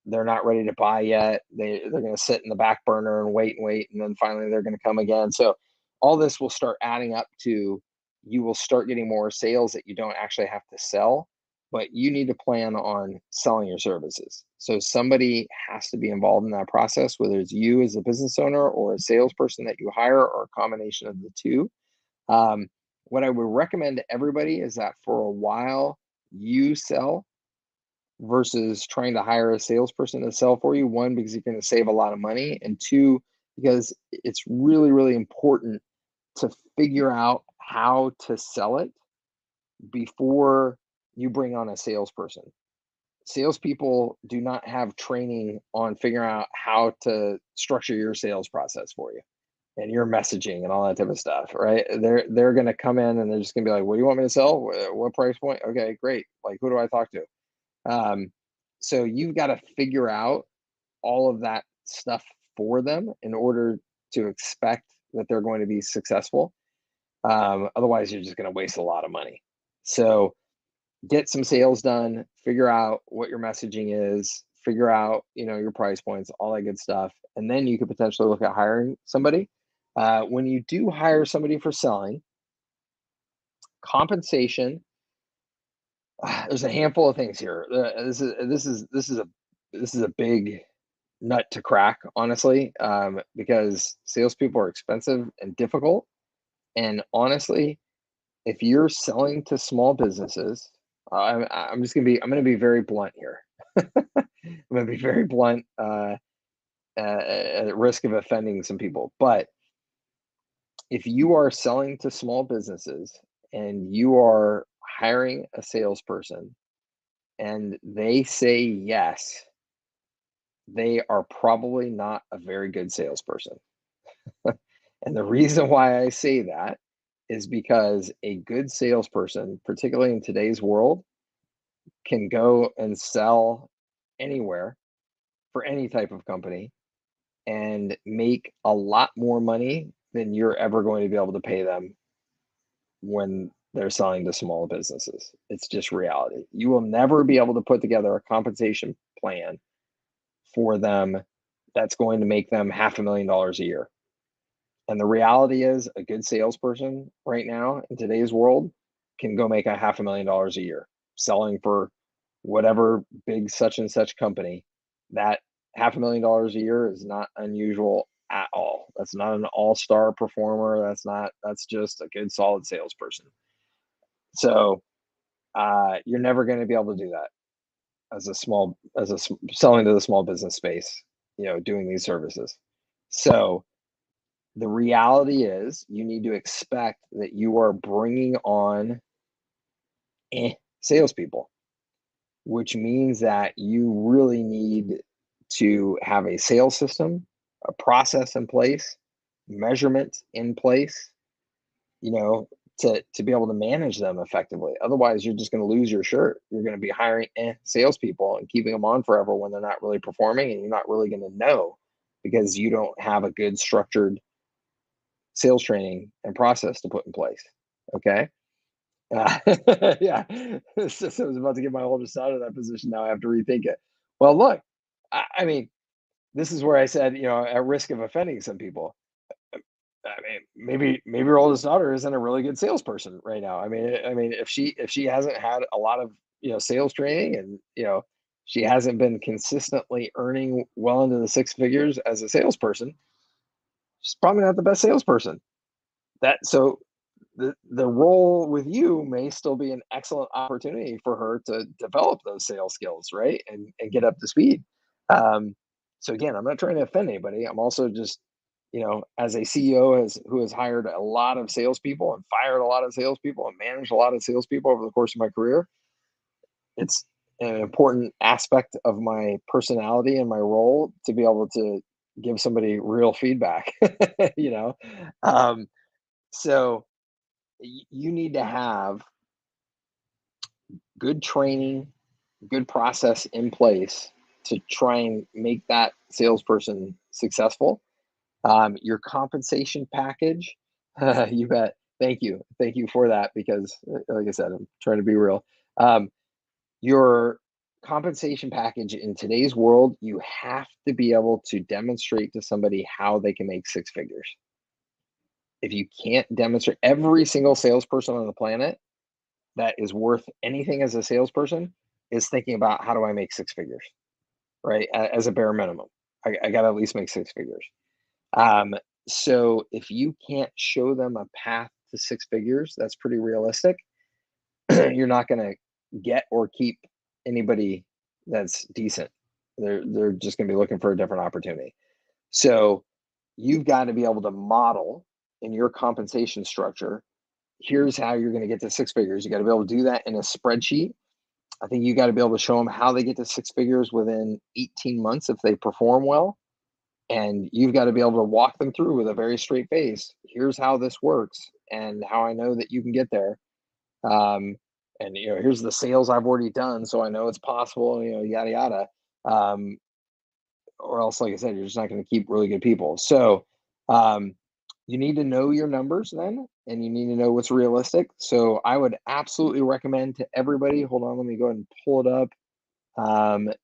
they're not ready to buy yet. They're going to sit in the back burner and wait, and then finally they're going to come again. So all this will start adding up to, you will start getting more sales that you don't actually have to sell, but you need to plan on selling your services. So somebody has to be involved in that process, whether it's you as a business owner or a salesperson that you hire, or a combination of the two. What I would recommend to everybody is that for a while you sell versus trying to hire a salesperson to sell for you. One, because you're going to save a lot of money, and two, because it's really, really important to figure out how to sell it before you bring on a salesperson. salespeople do not have training on figuring out how to structure your sales process for you and your messaging and all that type of stuff, right? They're going to come in and they're just going to be like, "What do you want me to sell? What price point? Okay, great. Like, who do I talk to?" So you've got to figure out all of that stuff for them in order to expect that they're going to be successful. Otherwise, you're just going to waste a lot of money. So get some sales done, figure out what your messaging is, figure out, your price points, all that good stuff. And then you could potentially look at hiring somebody. When you do hire somebody for selling, compensation, there's a handful of things here. This is a big nut to crack, honestly, because salespeople are expensive and difficult. And honestly, if you're selling to small businesses, I'm gonna be very blunt here. I'm gonna be very blunt, at risk of offending some people. But if you are selling to small businesses and you are hiring a salesperson and they say yes, they are probably not a very good salesperson. And the reason why I say that is because a good salesperson, particularly in today's world, can go and sell anywhere for any type of company and make a lot more money than you're ever going to be able to pay them when they're selling to small businesses. It's just reality. You will never be able to put together a compensation plan for them that's going to make them $500,000 a year. And the reality is, a good salesperson right now in today's world can go make $500,000 a year selling for whatever big such and such company. That $500,000 a year is not unusual at all. That's not an all-star performer. That's just a good solid salesperson. So you're never going to be able to do that selling to the small business space, doing these services. So the reality is, you need to expect that you are bringing on salespeople, which means that you really need to have a sales system, a process in place, measurement in place, to be able to manage them effectively. Otherwise, you're just going to lose your shirt. You're going to be hiring salespeople and keeping them on forever when they're not really performing, and you're not really going to know because you don't have a good structured sales training and process to put in place. Okay. Yeah. So I was about to get my oldest out of that position. Now I have to rethink it. Well, look, I mean, this is where I said, at risk of offending some people. I mean, maybe your oldest daughter isn't a really good salesperson right now. I mean, if she hasn't had a lot of sales training, and she hasn't been consistently earning well into the six figures as a salesperson, she's probably not the best salesperson. So the role with you may still be an excellent opportunity for her to develop those sales skills, right? And get up to speed. So again, I'm not trying to offend anybody. I'm also just, as a CEO who has hired a lot of salespeople and fired a lot of salespeople and managed a lot of salespeople over the course of my career, it's an important aspect of my personality and my role to be able to give somebody real feedback, So you need to have good training, good process in place to try and make that salesperson successful. Your compensation package, you bet. Thank you for that, because, like I said, I'm trying to be real. Your compensation package in today's world, you have to be able to demonstrate to somebody how they can make six figures. If you can't demonstrate, every single salesperson on the planet that is worth anything as a salesperson is thinking about, how do I make six figures, right? As a bare minimum, I got to at least make six figures. So if you can't show them a path to six figures, that's pretty realistic. You're not going to get or keep anybody that's decent. They're just going to be looking for a different opportunity. So you've got to be able to model in your compensation structure, here's how you're going to get to six figures. You got to be able to do that in a spreadsheet I think you got to be able to show them how they get to six figures within 18 months if they perform well. And you've got to be able to walk them through with a very straight face. Here's how this works and how I know that you can get there. And here's the sales I've already done, so I know it's possible. Yada yada. Or else, like I said, you're just not going to keep really good people. So you need to know your numbers then, and you need to know what's realistic. So I would absolutely recommend to everybody. Hold on, let me go ahead and pull it up.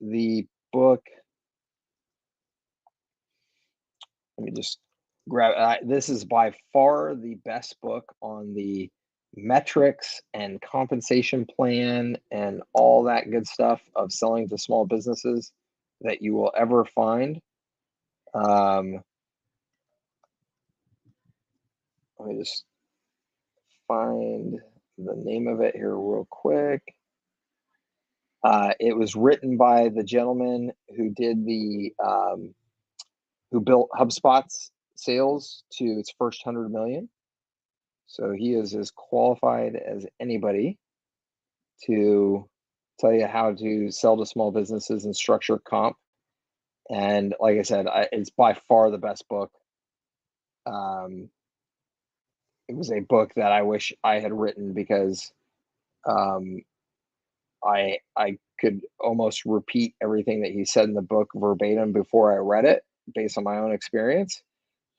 The book. Let me just grab. This is by far the best book on the metrics and compensation plan and all that good stuff of selling to small businesses that you will ever find. Let me just find the name of it here real quick. It was written by the gentleman who did who built HubSpot's sales to its first 100 million. So he is as qualified as anybody to tell you how to sell to small businesses and structure comp. And like I said, it's by far the best book. It was a book that I wish I had written because I could almost repeat everything that he said in the book verbatim before I read it based on my own experience.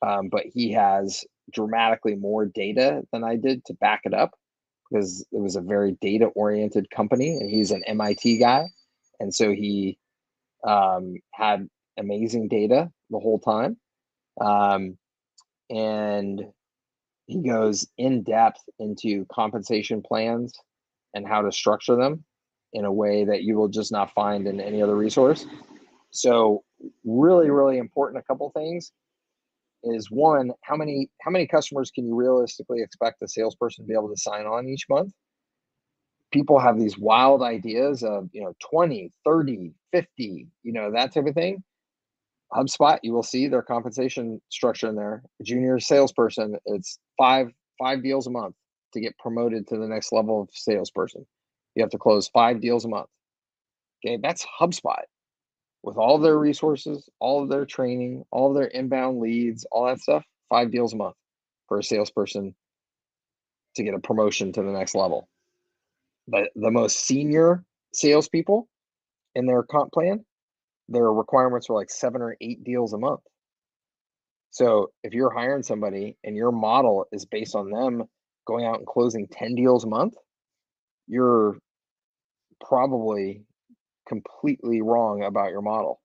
But he has dramatically more data than I did to back it up because it was a very data-oriented company, and he's an MIT guy. And so he had amazing data the whole time. And he goes in depth into compensation plans and how to structure them in a way that you will just not find in any other resource. So really, really important. A couple things is one, how many customers can you realistically expect a salesperson to be able to sign on each month? People have these wild ideas of 20, 30, 50, that type of thing. HubSpot, you will see their compensation structure in there. A junior salesperson, it's five deals a month to get promoted to the next level of salesperson. You have to close 5 deals a month. Okay, that's HubSpot with all of their resources, all of their training, all of their inbound leads, all that stuff. 5 deals a month for a salesperson to get a promotion to the next level. But the most senior salespeople in their comp plan, their requirements are like 7 or 8 deals a month. So if you're hiring somebody and your model is based on them going out and closing 10 deals a month, you're probably completely wrong about your model.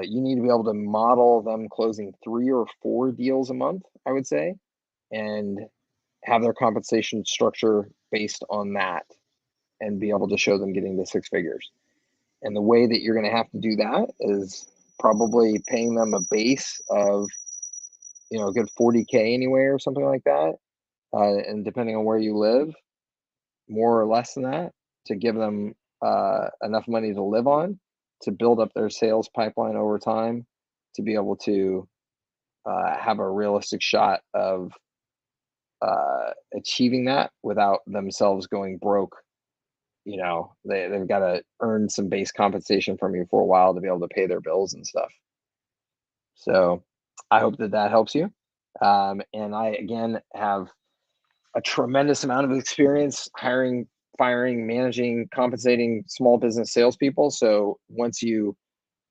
You need to be able to model them closing 3 or 4 deals a month, I would say, and have their compensation structure based on that and be able to show them getting to 6 figures. And the way that you're going to have to do that is probably paying them a base of, a good 40K anyway or something like that. And depending on where you live, more or less than that, to give them enough money to live on, to build up their sales pipeline over time, to be able to have a realistic shot of achieving that without themselves going broke. They've got to earn some base compensation from you for a while to be able to pay their bills and stuff. So I hope that helps you. And I, again, have a tremendous amount of experience hiring, firing, managing, compensating small business salespeople. So once you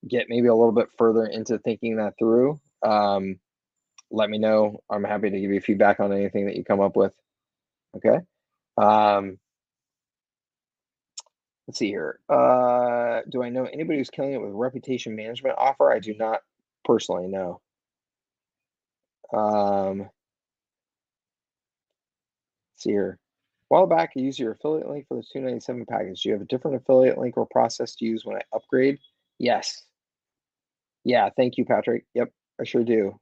get maybe a little bit further into thinking that through, let me know. I'm happy to give you feedback on anything that you come up with. Okay. Let's see here. Do I know anybody who's killing it with reputation management offer? I do not personally know. Let's see here. A while back, I used your affiliate link for the 297 package. Do you have a different affiliate link or process to use when I upgrade? Yes. Yeah, thank you, Patrick. Yep, I sure do.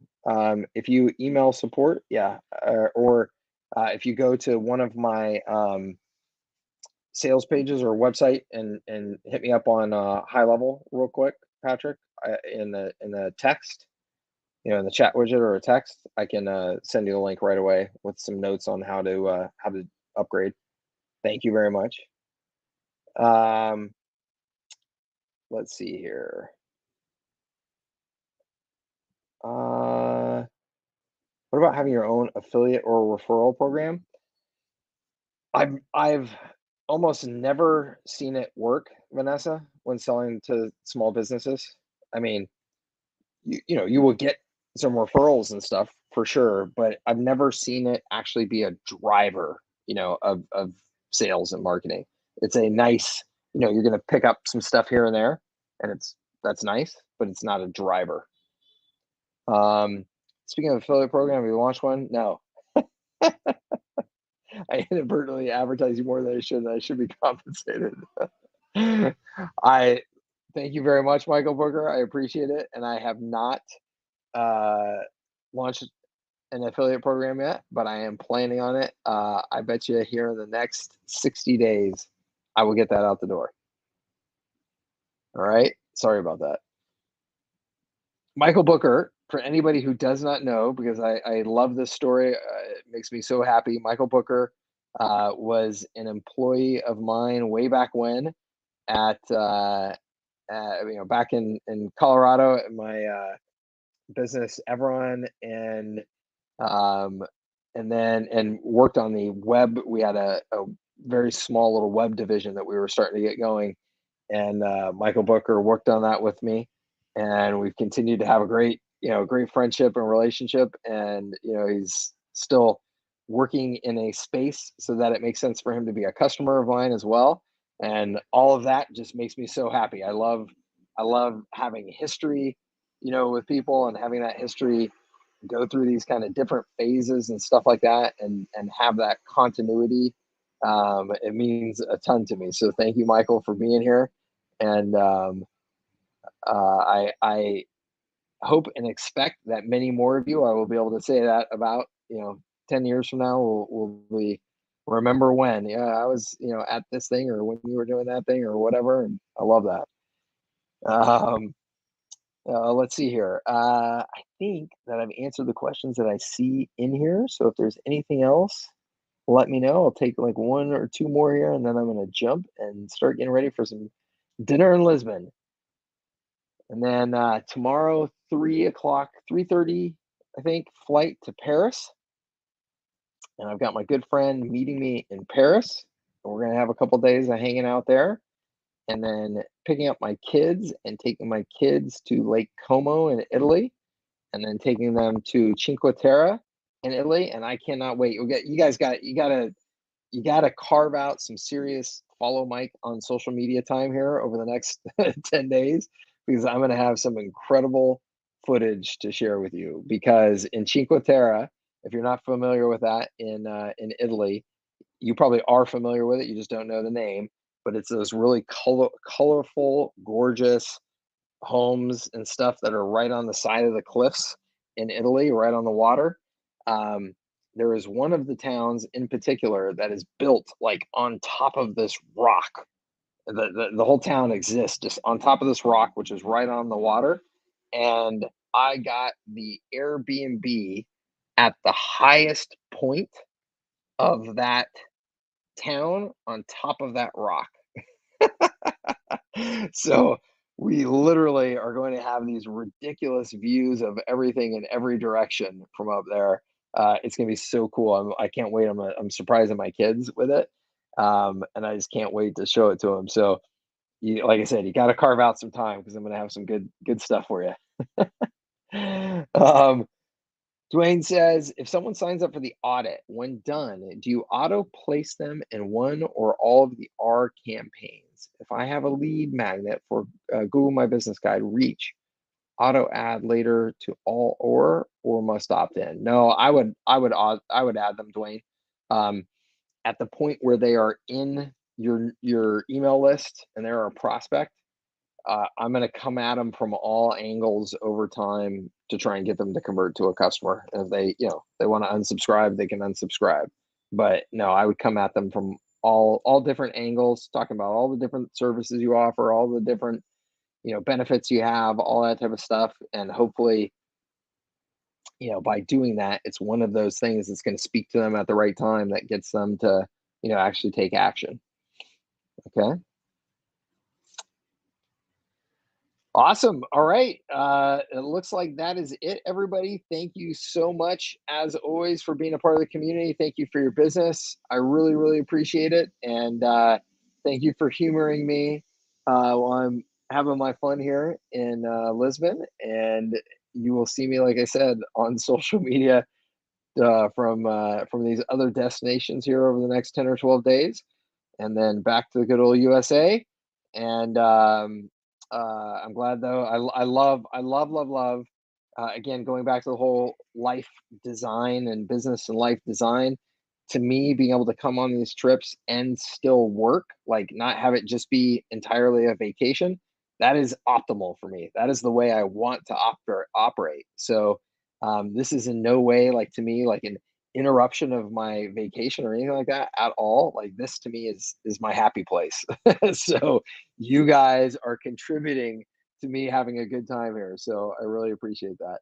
If you email support, yeah, or if you go to one of my sales pages or website and hit me up on HighLevel real quick, Patrick, in the text, in the chat widget or a text, I can send you a link right away with some notes on how to upgrade. Thank you very much. Let's see here. What about having your own affiliate or referral program? I've almost never seen it work, Vanessa, when selling to small businesses. I mean, you know, you will get some referrals and stuff for sure, but I've never seen it actually be a driver, you know, of sales and marketing. It's a nice, you know, you're going to pick up some stuff here and there, and that's nice, but it's not a driver. Speaking of affiliate program, have you launched one? No. I inadvertently advertise you more than I should, and I should be compensated. I thank you very much, Michael Booker. I appreciate it, and I have not launched an affiliate program yet, but I am planning on it. I bet you here in the next 60 days, I will get that out the door. All right. Sorry about that. Michael Booker, for anybody who does not know, because I love this story, it makes me so happy. Michael Booker was an employee of mine way back when at, you know, back in Colorado at my business, Everon, and worked on the web. We had a very small little web division that we were starting to get going, and Michael Booker worked on that with me, and we've continued to have a great, you know, great friendship and relationship. And you know, he's still working in a space so that it makes sense for him to be a customer of mine as well. And all of that just makes me so happy. I love having history, you know, with people, and having that history go through these kind of different phases and stuff like that, and have that continuity. It means a ton to me. So thank you, Michael, for being here. And I hope and expect that many more of you, I will be able to say that about, you know, 10 years from now, we'll be remember when, yeah, I was, you know, at this thing, or when you were doing that thing or whatever. And I love that. Let's see here. I think that I've answered the questions that I see in here. So if there's anything else, let me know. I'll take like one or two more here, and then I'm going to jump and start getting ready for some dinner in Lisbon. And then tomorrow, 3:00, 3:30, I think, flight to Paris. And I've got my good friend meeting me in Paris. And we're going to have a couple days of hanging out there. And then picking up my kids and taking my kids to Lake Como in Italy, and then taking them to Cinque Terre in Italy. And I cannot wait. You gotta carve out some serious follow Mike on social media time here over the next 10 days, because I'm gonna have some incredible footage to share with you. Because in Cinque Terre, if you're not familiar with that in Italy, you probably are familiar with it, you just don't know the name. But it's those really colorful, gorgeous homes and stuff that are right on the side of the cliffs in Italy, right on the water. There is one of the towns in particular that is built like on top of this rock. The whole town exists just on top of this rock, which is right on the water. And I got the Airbnb at the highest point of that town on top of that rock. So we literally are going to have these ridiculous views of everything in every direction from up there. It's going to be so cool. I can't wait. I'm surprising my kids with it. And I just can't wait to show it to them. So like I said, you got to carve out some time, because I'm going to have some good stuff for you. Dwayne says, if someone signs up for the audit, when done, do you auto place them in one or all of the R campaigns? If I have a lead magnet for Google My Business Guide Reach, auto add later to all or must opt in? No, I would add them, Dwayne. At the point where they are in your email list and they're a prospect, I'm going to come at them from all angles over time to try and get them to convert to a customer. And if they want to unsubscribe, they can unsubscribe. But no, I would come at them from all different angles, talking about all the different services you offer, all the different, benefits you have, all that type of stuff. And hopefully, by doing that, it's one of those things that's going to speak to them at the right time that gets them to, actually take action. Okay. Awesome. All right. It looks like that is it, everybody. Thank you so much, as always, for being a part of the community. Thank you for your business. I really, really appreciate it. And thank you for humoring me while I'm having my fun here in Lisbon. And you will see me, like I said, on social media from these other destinations here over the next 10 or 12 days, and then back to the good old USA. And I'm glad though. I love. Again, going back to the whole life design and business and life design. To me, being able to come on these trips and still work, like not have it just be entirely a vacation, that is optimal for me. That is the way I want to operate. So this is in no way, like, to me, like an interruption of my vacation or anything like that at all. Like, this to me is my happy place. So you guys are contributing to me having a good time here. So I really appreciate that.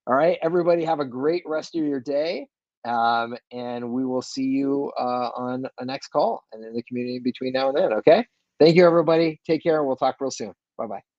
All right, everybody, have a great rest of your day. And we will see you on a next call and in the community between now and then. Okay. Thank you, everybody. Take care. We'll talk real soon. Bye bye.